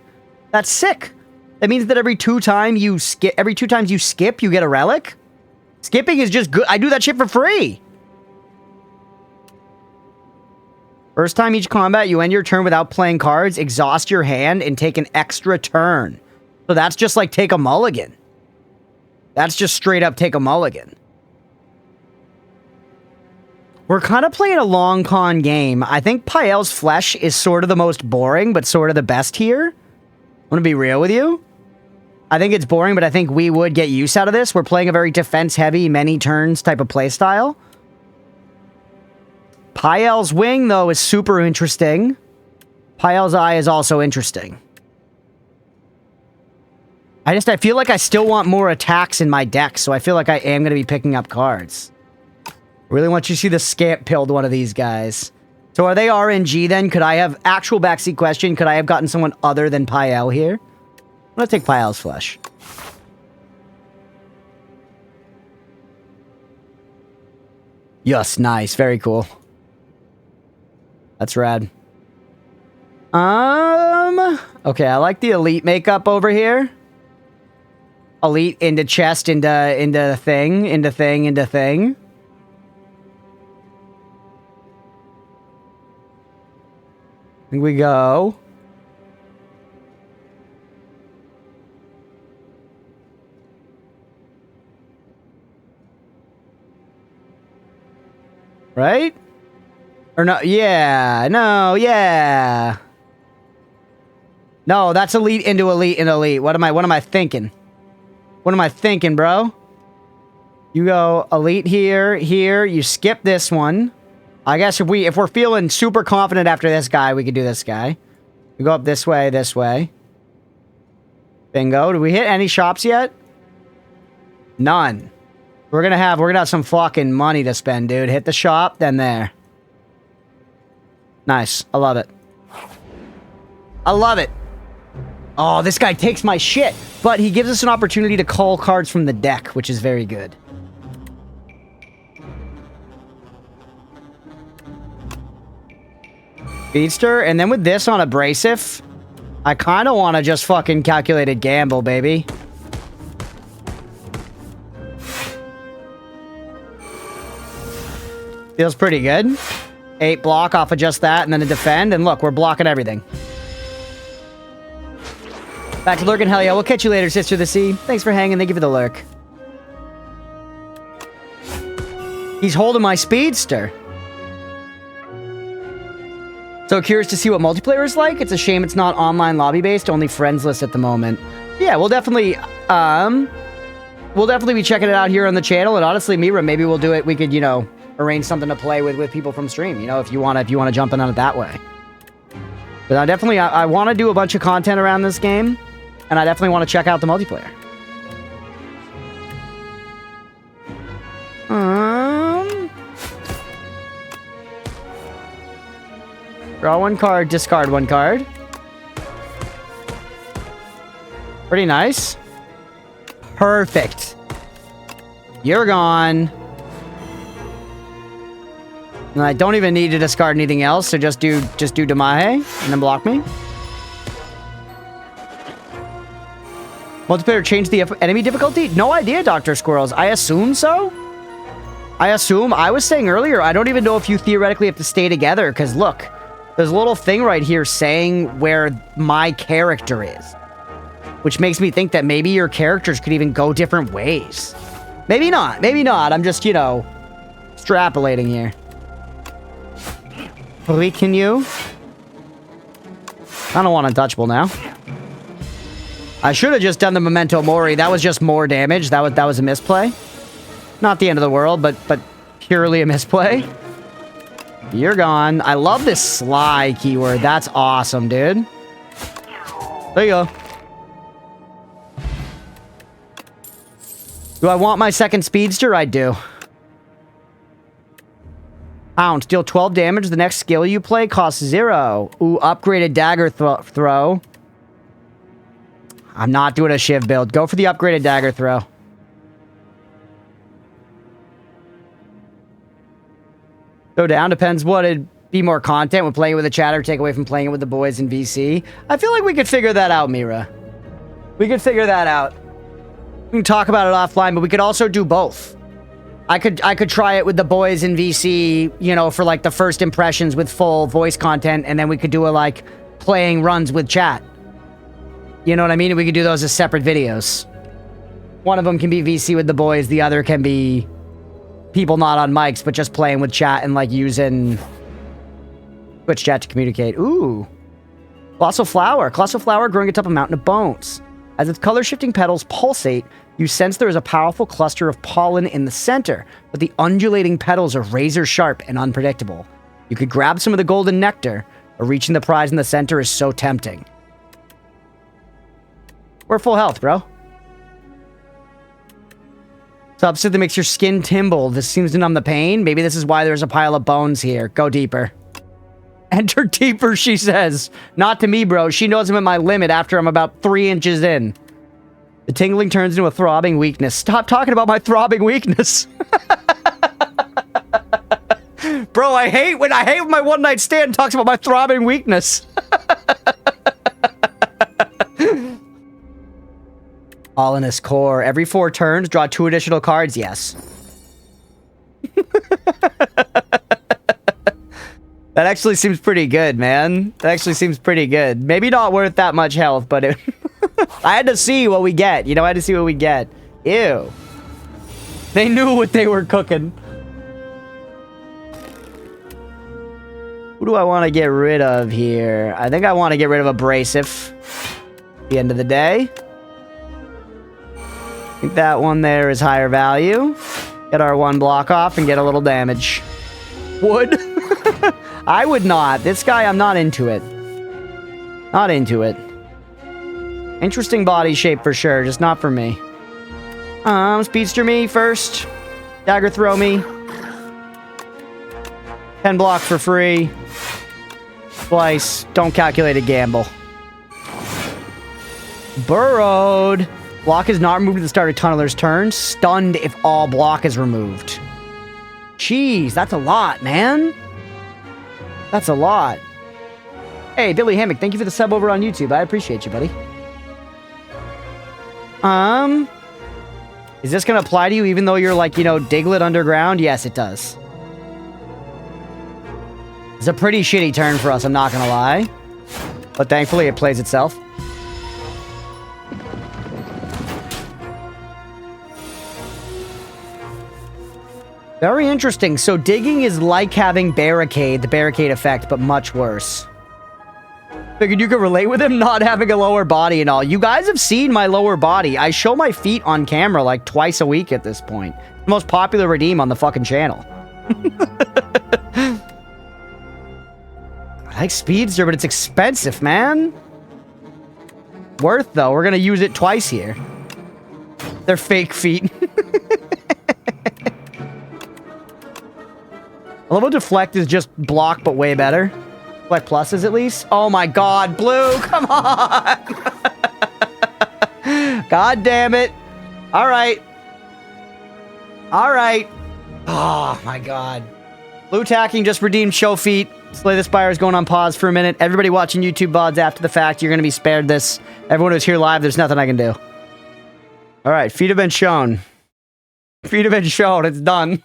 That's sick. That means that every 2 times you skip, you get a relic. Skipping is just good. I do that shit for free. First time each combat, you end your turn without playing cards, exhaust your hand, and take an extra turn. So that's just like take a mulligan. That's just straight up take a mulligan. We're kind of playing a long con game. I think Pael's Flesh is sort of the most boring, but sort of the best here. I'm going to be real with you. I think it's boring, but I think we would get use out of this. We're playing a very defense-heavy, many turns type of playstyle. Pael's Wing, though, is super interesting. Pael's Eye is also interesting. I feel like I still want more attacks in my deck, so I feel like I am going to be picking up cards. Really want you to see the Scamp pilled one of these guys. So are they RNG then? Could I have... Actual backseat question. Could I have gotten someone other than Pael here? gonna take Pyle's flesh. Yes, nice. Very cool. That's rad. Okay, I like the elite makeup over here. Elite into chest, into thing, into thing, into thing. Here we go. Right? Or no, yeah, no, yeah. No, that's elite into elite and elite. What am I thinking? What am I thinking, bro? You go elite here, here, you skip this one. I guess if we're feeling super confident after this guy, we could do this guy. We go up this way, this way. Bingo. Did we hit any shops yet? None. We're gonna have some fucking money to spend, dude. Hit the shop, then there. Nice. I love it. I love it. Oh, this guy takes my shit. But he gives us an opportunity to call cards from the deck, which is very good. Speedster, and then with this on abrasive, I kind of want to just fucking calculated gamble, baby. Feels pretty good. 8 block off of just that, and then a defend, and look, we're blocking everything. Back to lurking, hell yeah. We'll catch you later, Sister of the Sea. Thanks for hanging. Thank you for the lurk. He's holding my speedster. So curious to see what multiplayer is like. It's a shame it's not online lobby based, only friends list at the moment. Yeah, we'll definitely be checking it out here on the channel. And honestly, Mira, maybe we'll do it. We could, you know, arrange something to play with people from stream. You know, if you want to jump in on it that way. But I want to do a bunch of content around this game, and I definitely want to check out the multiplayer. Draw 1 card, discard 1 card. Pretty nice. Perfect. You're gone. And I don't even need to discard anything else, so just do Damahe and then block me. Multiplayer changed the enemy difficulty? No idea, Dr. Squirrels. I assume so. I was saying earlier, I don't even know if you theoretically have to stay together, because look, there's a little thing right here saying where my character is. Which makes me think that maybe your characters could even go different ways. Maybe not. Maybe not. I'm just, you know, extrapolating here. Can you? I don't want untouchable now. I should have just done the Memento Mori. That was just more damage. That was a misplay. Not the end of the world, but purely a misplay. You're gone. I love this Sly keyword. That's awesome, dude. There you go. Do I want my second speedster? I do. Pound. Deal 12 damage. The next skill you play costs 0. Ooh, upgraded dagger throw. I'm not doing a Shiv build. Go for the upgraded dagger throw. Go down. Depends what it'd be more content. With playing with a chatter, take away from playing it with the boys in VC. I feel like we could figure that out, Mira. We could figure that out. We can talk about it offline, but we could also do both. I could try it with the boys in VC, you know, for like the first impressions with full voice content, and then we could do a like playing runs with chat. You know what I mean? We could do those as separate videos. One of them can be VC with the boys, the other can be people not on mics, but just playing with chat and like using Twitch chat to communicate. Ooh. Colossal flower. Colossal flower growing atop a mountain of bones. As its color-shifting petals pulsate, you sense there is a powerful cluster of pollen in the center, but the undulating petals are razor-sharp and unpredictable. You could grab some of the golden nectar, but reaching the prize in the center is so tempting. We're full health, bro. Substance that makes your skin tingle. This seems to numb the pain. Maybe this is why there's a pile of bones here. Go deeper. Enter deeper, she says. Not to me, bro. She knows I'm at my limit after I'm about 3 inches in. The tingling turns into a throbbing weakness. Stop talking about my throbbing weakness. Bro, I hate when my one-night stand talks about my throbbing weakness. All in his core. Every 4 turns, draw 2 additional cards. Yes. That actually seems pretty good, man. That actually seems pretty good. Maybe not worth that much health, but it I had to see what we get. You know, I had to see what we get. Ew. They knew what they were cooking. Who do I want to get rid of here? I think I want to get rid of Abrasive. At the end of the day. I think that one there is higher value. Get our 1 block off and get a little damage. Wood. I would not. This guy, I'm not into it. Not into it. Interesting body shape for sure, just not for me. Speedster me first. Dagger throw me. 10 block for free. Splice. Don't calculate a gamble. Burrowed. Block is not removed at the start of Tunneler's turn. Stunned if all block is removed. Jeez, that's a lot, man. That's a lot. Hey, Billy Hammock, thank you for the sub over on YouTube. I appreciate you, buddy. Is this going to apply to you even though you're like, you know, Diglett underground? Yes, it does. It's a pretty shitty turn for us, I'm not going to lie. But thankfully, it plays itself. Very interesting. So digging is like having barricade, the barricade effect, but much worse. Figured you could relate with him not having a lower body and all. You guys have seen my lower body. I show my feet on camera like twice a week at this point. The most popular redeem on the fucking channel. I like Speedster, but it's expensive, man. Worth, though. We're gonna use it twice here. They're fake feet. I love how Deflect is just block, but way better. Deflect pluses, at least. Oh my god, Blue, come on! God damn it. Alright. Alright. Oh my god. Blue tacking just redeemed show feet. Slay the Spire is going on pause for a minute. Everybody watching YouTube VODs after the fact, you're going to be spared this. Everyone who's here live, there's nothing I can do. Alright, feet have been shown. Feet have been shown, it's done.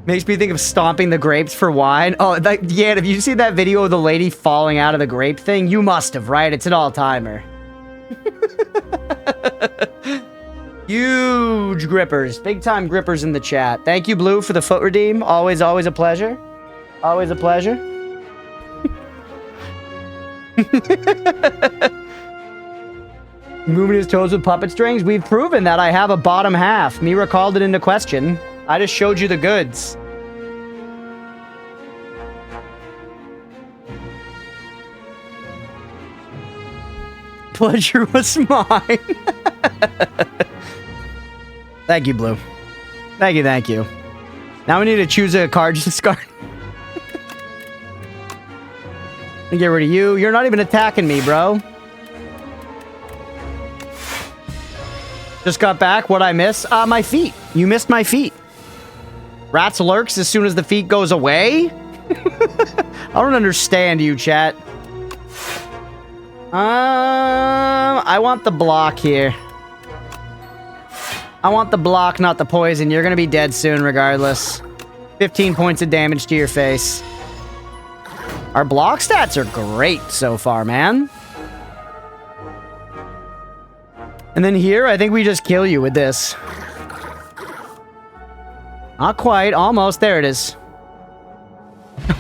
Makes me think of stomping the grapes for wine. Oh, yeah, have you seen that video of the lady falling out of the grape thing? You must have, right? It's an all-timer. Huge grippers. Big-time grippers in the chat. Thank you, Blue, for the foot redeem. Always, always a pleasure. Always a pleasure. Moving his toes with puppet strings. We've proven that I have a bottom half. Mira called it into question. I just showed you the goods. Pleasure was mine. Thank you, Blue. Thank you, thank you. Now we need to choose a card to discard. Get rid of you. You're not even attacking me, bro. Just got back. What'd I miss? My feet. You missed my feet. Rats lurks as soon as the feet goes away? I don't understand you, chat. I want the block here. I want the block, not the poison. You're gonna be dead soon regardless. 15 points of damage to your face. Our block stats are great so far, man. And then here, I think we just kill you with this. Not quite. Almost. There it is.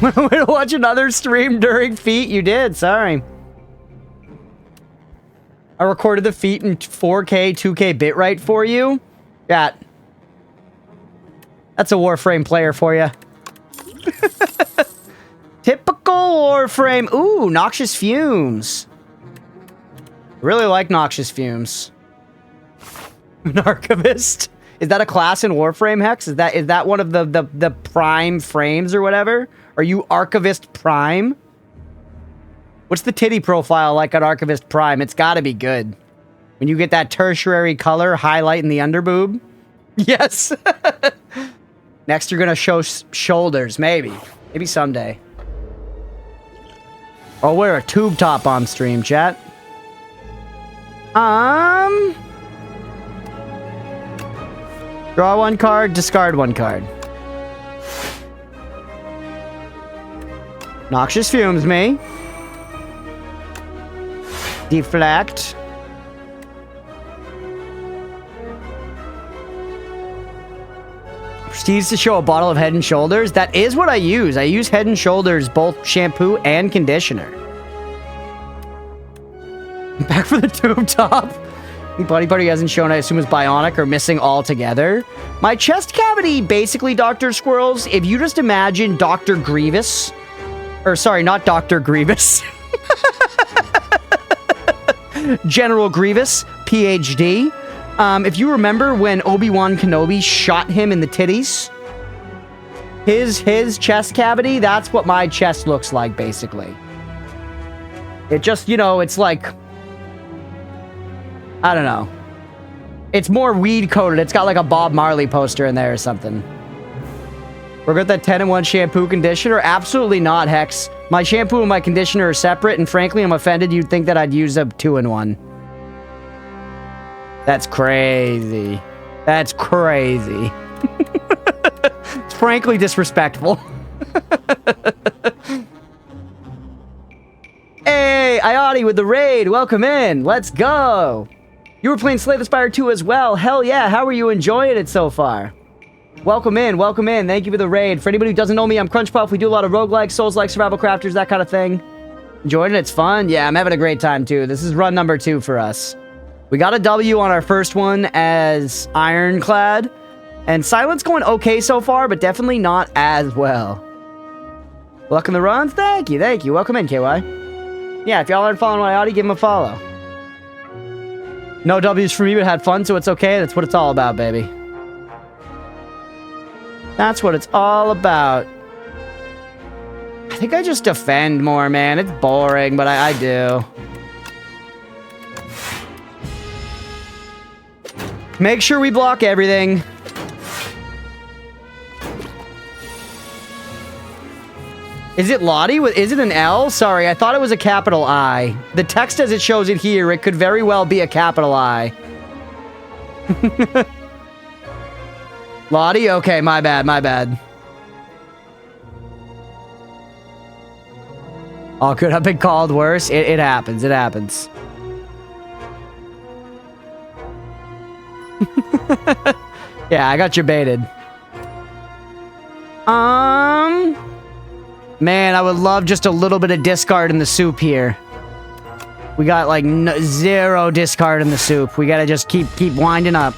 Want to watch another stream during feet? You did. Sorry. I recorded the feet in 4K, 2K bitrate for you. Yeah. That's a Warframe player for you. Typical Warframe. Ooh, Noxious Fumes. Really like Noxious Fumes. An Archivist. Is that a class in Warframe, Hex? Is that one of the prime frames or whatever? Are you Archivist Prime? What's the titty profile like on Archivist Prime? It's gotta be good. When you get that tertiary color highlighting the underboob. Yes. Next, you're gonna show shoulders, maybe. Maybe someday. I'll wear a tube top on stream, chat. Draw one card, discard one card. Noxious Fumes me. Deflect. Proceeds to show a bottle of Head and Shoulders. That is what I use. I use Head and Shoulders, both shampoo and conditioner. Back for the tube top. Body party hasn't shown, I assume, is bionic or missing altogether. My chest cavity, basically, Dr. Squirrels, if you just imagine Dr. Grievous. Or, sorry, not Dr. Grievous. General Grievous, PhD. If you remember when Obi-Wan Kenobi shot him in the titties, his chest cavity, that's what my chest looks like, basically. It just, you know, it's like, I don't know. It's more weed-coated. It's got like a Bob Marley poster in there or something. We're good at that 10-in-1 shampoo conditioner? Absolutely not, Hex. My shampoo and my conditioner are separate, and frankly, I'm offended you'd think that I'd use a 2-in-1. That's crazy. That's crazy. It's frankly disrespectful. Hey, Iati with the raid. Welcome in. Let's go. You were playing Slay the Spire 2 as well. Hell yeah. How are you enjoying it so far? Welcome in. Welcome in. Thank you for the raid. For anybody who doesn't know me, I'm Crunchpuff. We do a lot of roguelikes, souls-like, survival crafters, that kind of thing. Enjoying it? It's fun? Yeah, I'm having a great time too. This is run number 2 for us. We got a W on our first one as Ironclad. And Silent's going okay so far, but definitely not as well. Luck in the runs? Thank you, thank you. Welcome in, KY. Yeah, if y'all aren't following my audio, give him a follow. No W's for me, but had fun, so it's okay. That's what it's all about, baby. That's what it's all about. I think I just defend more, man. It's boring, but I do. Make sure we block everything. Is it Lottie? Is it an L? Sorry, I thought it was a capital I. The text as it shows it here, it could very well be a capital I. Lottie? Okay, my bad, my bad. Oh, could have been called worse? It happens, it happens. Yeah, I got you baited. Man, I would love just a little bit of discard in the soup here. We got like zero discard in the soup. We gotta just keep winding up.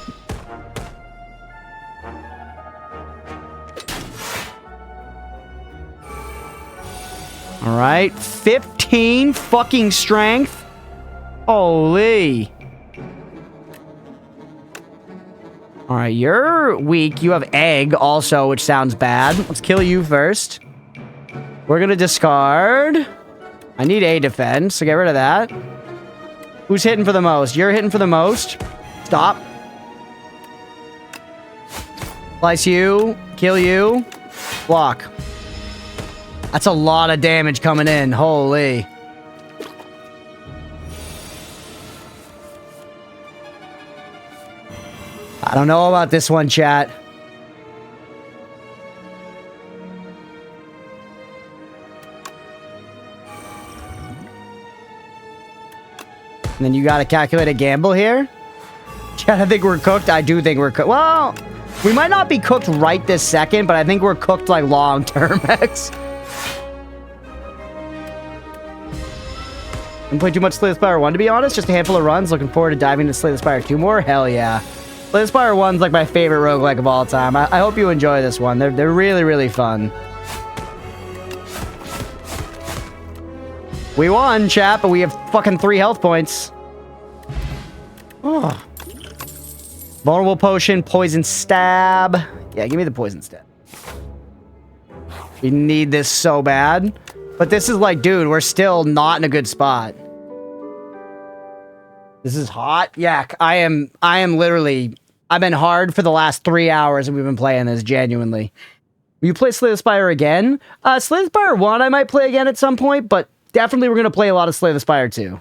All right, 15 fucking strength. Holy. All right, you're weak. You have egg also, which sounds bad. Let's kill you first. We're gonna discard. I need a defense, so get rid of that. Who's hitting for the most? You're hitting for the most. Stop. Slice you. Kill you. Block. That's a lot of damage coming in. Holy. I don't know about this one, chat. And then you gotta calculate a gamble here. Chat, I think we're cooked. I do think we're cooked. Well, we might not be cooked right this second, but I think we're cooked like long term, X. I'm playing too much Slay the Spire 1, to be honest. Just a handful of runs. Looking forward to diving into Slay the Spire 2 more. Hell yeah. Slay the Spire 1's like my favorite roguelike of all time. I hope you enjoy this one. They're really, really fun. We won, chat, but we have fucking 3 health points. Oh. Vulnerable potion, poison stab. Yeah, give me the poison stab. We need this so bad. But this is like, dude, we're still not in a good spot. This is hot. Yeah, I am literally... I've been hard for the last 3 hours and we've been playing this, genuinely. Will you play Slay the Spire again? Slay the Spire 1 I might play again at some point, but definitely we're going to play a lot of Slay the Spire 2.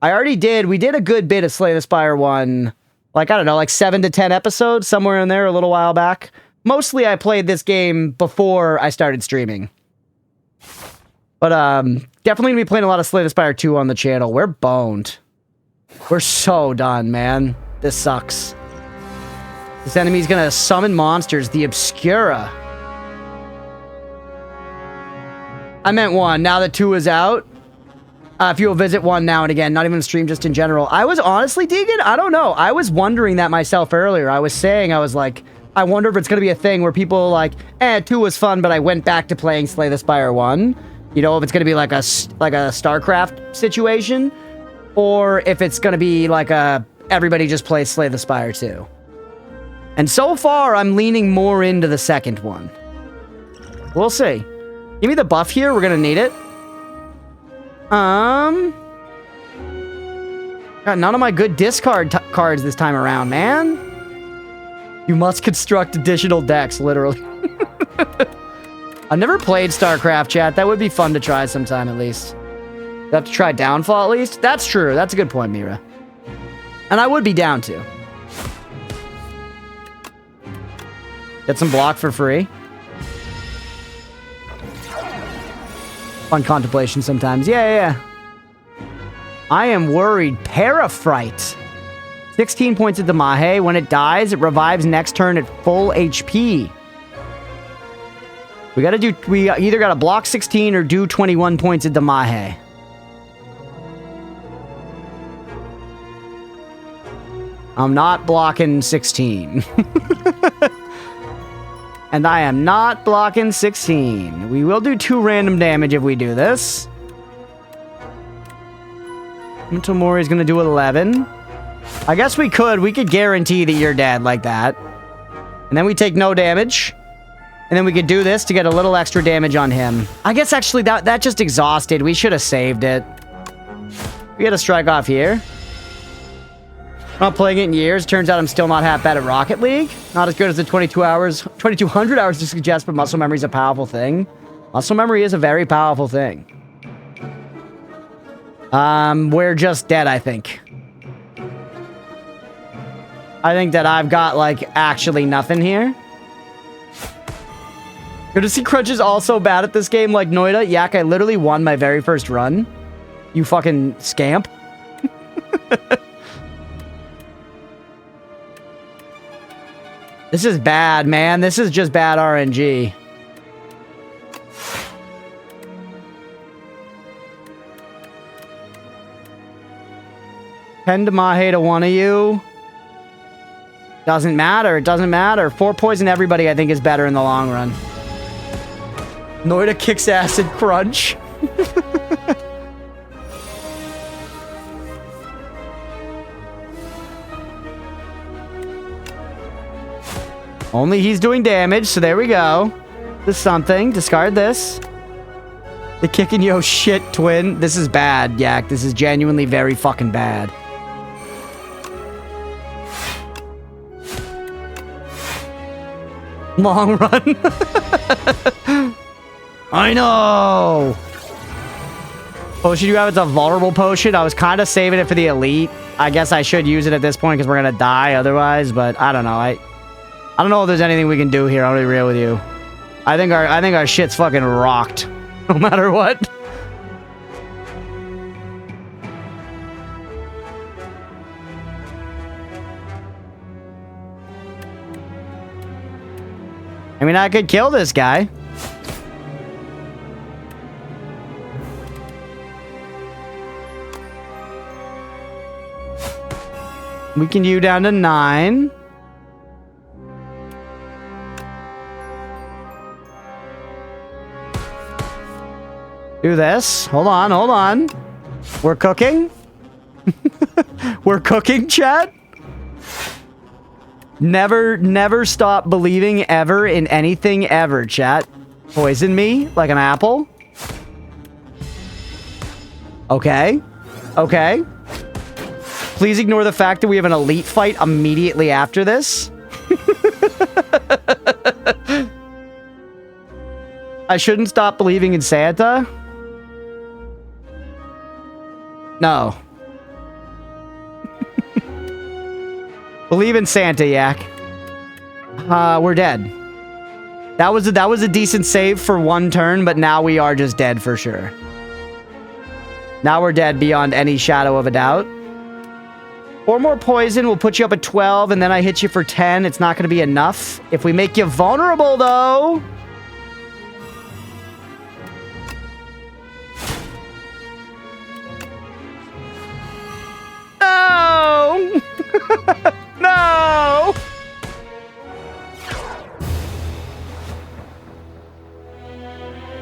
I already did. We did a good bit of Slay the Spire 1. Like, I don't know, like 7 to 10 episodes, somewhere in there a little while back. Mostly I played this game before I started streaming. But definitely going to be playing a lot of Slay the Spire 2 on the channel. We're boned. We're so done, man. This sucks. This enemy's going to summon monsters. The Obscura. I meant 1. Now that 2 is out. If you'll visit 1 now and again. Not even stream, just in general. I was honestly, Deegan, I don't know. I was wondering that myself earlier. I was like... I wonder if it's going to be a thing where people are like, 2 was fun, but I went back to playing Slay the Spire 1. You know, if it's going to be like a StarCraft situation, or if it's going to be like everybody just plays Slay the Spire 2. And so far, I'm leaning more into the second one. We'll see. Give me the buff here. We're going to need it. Got none of my good discard cards this time around, man. You must construct additional decks, literally. I've never played StarCraft, chat. That would be fun to try sometime, at least. You have to try Downfall, at least? That's true. That's a good point, Mira. And I would be down to. Get some block for free. Fun contemplation sometimes. Yeah. I am worried. Parafright. 16 points of Damahe. When it dies, it revives next turn at full HP. We either gotta block 16 or do 21 points of Damahe. I'm not blocking 16. And I am not blocking 16. We will do 2 random damage if we do this. Tomori's gonna do 11. I guess we could guarantee that you're dead like that. And then we take no damage. And then we could do this to get a little extra damage on him. I guess actually that just exhausted. We should have saved it. We had a strike off here. Not playing it in years. Turns out I'm still not half bad at Rocket League. Not as good as the 2200 hours to suggest, but muscle memory is a powerful thing. Muscle memory is a very powerful thing. We're just dead, I think. I think that I've got, like, actually nothing here. Good to see Crunch is also bad at this game like Noida. Yak, I literally won my very first run. You fucking scamp. This is bad, man. This is just bad RNG. Pen Damahe to one of you. Doesn't matter. It doesn't matter. 4 poison everybody, I think, is better in the long run. Noida kicks acid Crunch. Only he's doing damage, so there we go. This is something. Discard this. The kicking yo shit twin. This is bad, Yak. This is genuinely very fucking bad. Long run. I know. Potion you have, it's a vulnerable potion. I was kind of saving it for the elite. I guess I should use it at this point because we're gonna die otherwise, but I don't know. I don't know if there's anything we can do here. I'm gonna be real with you. I think our shit's fucking rocked. No matter what. I mean, I could kill this guy. Weaken you down to 9. Do this. Hold on, hold on. We're cooking. We're cooking, chat. Never stop believing ever in anything ever, chat. Poison me like an apple. Okay. Okay. Please ignore the fact that we have an elite fight immediately after this. I shouldn't stop believing in Santa? No. Believe in Santa, Yak. We're dead. That was a decent save for one turn, but now we are just dead for sure. Now we're dead beyond any shadow of a doubt. 4 more poison will put you up at 12, and then I hit you for 10. It's not going to be enough. If we make you vulnerable, though... No! No!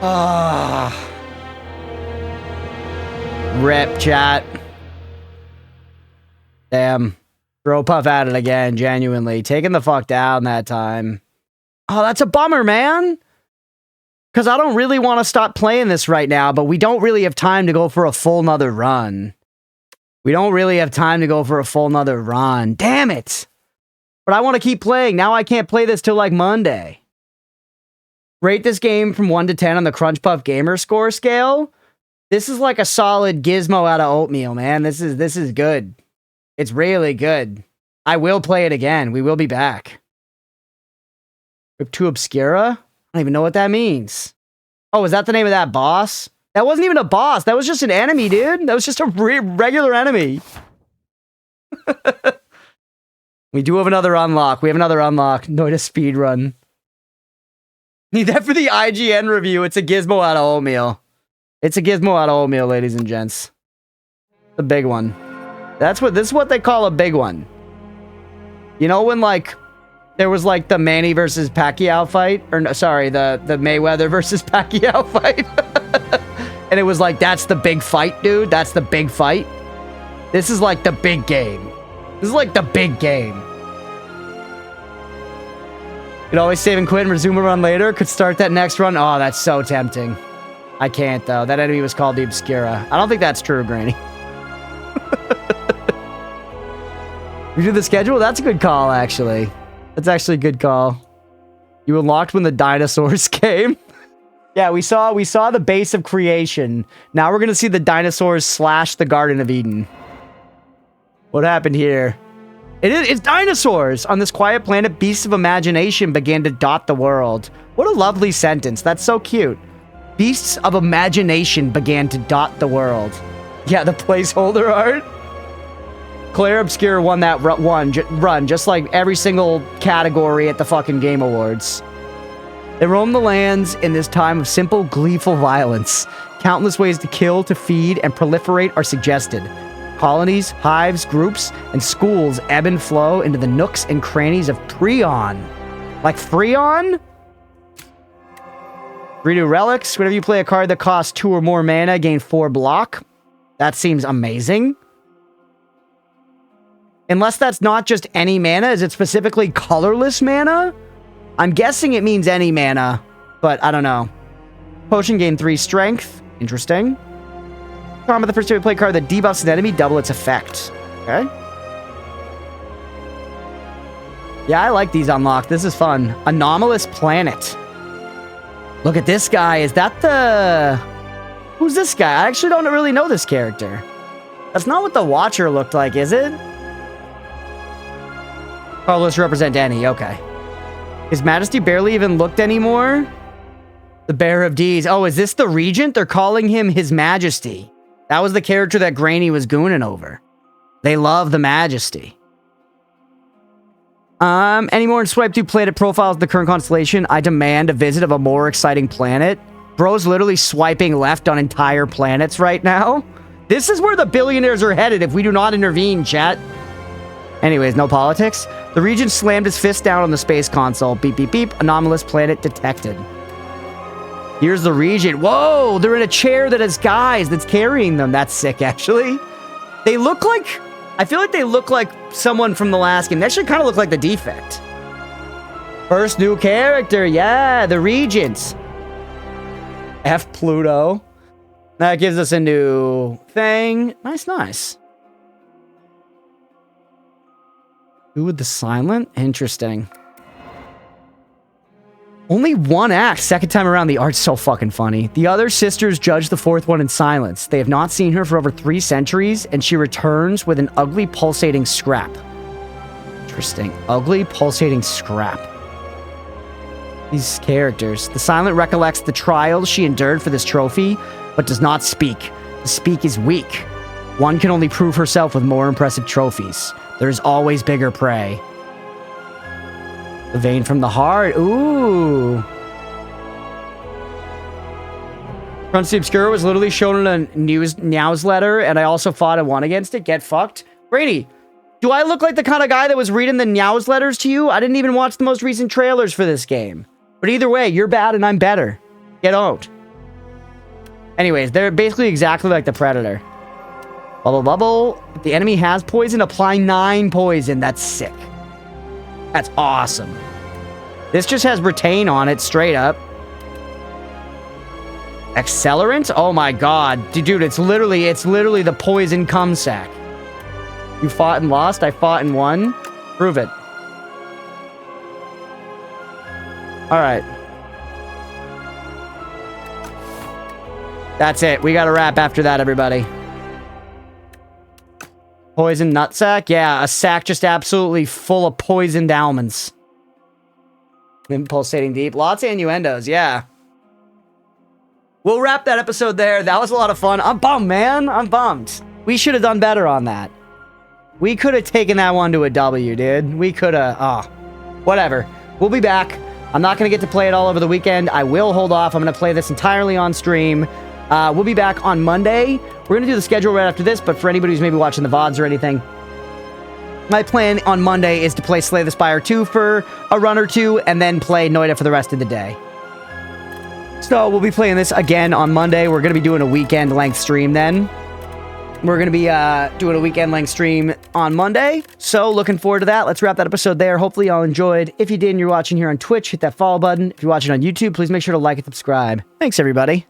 Ah. Rip, chat. Damn. Throw Puff at it again, genuinely. Taking the fuck down that time. Oh, that's a bummer, man. Because I don't really want to stop playing this right now, but we don't really have time to go for a full nother run. We don't really have time to go for a full nother run. Damn it. But I want to keep playing. Now I can't play this till like Monday. Rate this game from 1 to 10 on the Crunchpuff gamer score scale. This is like a solid gizmo out of oatmeal, man. This is good. It's really good. I will play it again. We will be back. Rip to Obscura? I don't even know what that means. Oh, is that the name of that boss? That wasn't even a boss. That was just an enemy, dude. That was just a regular enemy. We do have another unlock. We have another unlock. Noita speedrun. Need that for the IGN review. It's a gizmo out of oatmeal. It's a gizmo out of oatmeal, ladies and gents. The big one. This is what they call a big one. You know when like there was like the Manny versus Pacquiao fight, or no, sorry, the Mayweather versus Pacquiao fight, and it was like that's the big fight, dude. That's the big fight. This is like the big game. This is like the big game. You could always save and quit and resume a run later. Could start that next run. Oh, that's so tempting. I can't though. That enemy was called the Obscura. I don't think that's true, Granny. We do the schedule? That's a good call, actually. That's actually a good call. You unlocked when the dinosaurs came. Yeah, we saw the base of creation. Now we're gonna see the dinosaurs slash the Garden of Eden. What happened here? It's dinosaurs! On this quiet planet, beasts of imagination began to dot the world. What a lovely sentence. That's so cute. Beasts of imagination began to dot the world. Yeah, the placeholder art. Claire Obscure won that run, just like every single category at the fucking Game Awards. They roam the lands in this time of simple, gleeful violence. Countless ways to kill, to feed, and proliferate are suggested. Colonies, hives, groups, and schools ebb and flow into the nooks and crannies of Preon. Like Freon? Redo relics. Whenever you play a card that costs 2 or more mana, gain 4 block. That seems amazing. Unless that's not just any mana, is it specifically colorless mana? I'm guessing it means any mana, but I don't know. Potion gain 3 strength. Interesting. Charm of the first time you play a card that debuffs an enemy, double its effect. Okay. Yeah, I like these unlocked. This is fun. Anomalous Planet. Look at this guy. Is that the... Who's this guy? I actually don't really know this character. That's not what the Watcher looked like, is it? Colorless represent any. Okay. His Majesty barely even looked anymore. The Bearer of Deeds. Oh, is this the Regent? They're calling him His Majesty. That was the character that Granny was gooning over. They love the Majesty. Any more in Swipe 2 planet profiles of the current constellation? I demand a visit of a more exciting planet. Bro's literally swiping left on entire planets right now. This is where the billionaires are headed if we do not intervene, chat. Anyways, no politics. The Regent slammed his fist down on the space console. Beep, beep, beep. Anomalous planet detected. Here's the Regent. Whoa, they're in a chair that has guys that's carrying them. That's sick, actually. They look like... I feel like they look like someone from the last game. That should kind of look like the defect. First new character. Yeah, the Regents. F Pluto. That gives us a new thing. Nice, nice. Who with the silent? Interesting. Only one act. Second time around, the art's so fucking funny. The other sisters judge the fourth one in silence. They have not seen her for over 3 centuries, and she returns with an ugly, pulsating scrap. Interesting. Ugly, pulsating scrap. These characters. The silent recollects the trials she endured for this trophy, but does not speak. To speak is weak. One can only prove herself with more impressive trophies. There is always bigger prey. The vein from the heart. Ooh. Crunch the Obscure was literally shown in a newsletter, and I also fought and won against it. Get fucked. Brady, do I look like the kind of guy that was reading the newsletters to you? I didn't even watch the most recent trailers for this game. But either way, you're bad and I'm better. Get out. Anyways, they're basically exactly like the Predator. Bubble, bubble. If the enemy has poison, apply 9 poison. That's sick. That's awesome. This just has retain on it, straight up. Accelerant? Oh my god. Dude, it's literally the poison cum sack. You fought and lost, I fought and won. Prove it. Alright. That's it. We got a wrap after that, everybody. Poison nutsack? Yeah, a sack just absolutely full of poisoned almonds. Pulsating deep. Lots of innuendos, yeah. We'll wrap that episode there. That was a lot of fun. I'm bummed, man. I'm bummed. We should have done better on that. We could have taken that one to a W, dude. We could have... whatever. We'll be back. I'm not going to get to play it all over the weekend. I will hold off. I'm going to play this entirely on stream. We'll be back on Monday. We're going to do the schedule right after this, but for anybody who's maybe watching the VODs or anything, my plan on Monday is to play Slay the Spire 2 for a run or two, and then play Noita for the rest of the day. So we'll be playing this again on Monday. We're going to be doing a weekend-length stream then. We're going to be doing a weekend-length stream on Monday. So looking forward to that. Let's wrap that episode there. Hopefully y'all enjoyed. If you did and you're watching here on Twitch, hit that follow button. If you're watching on YouTube, please make sure to like and subscribe. Thanks, everybody.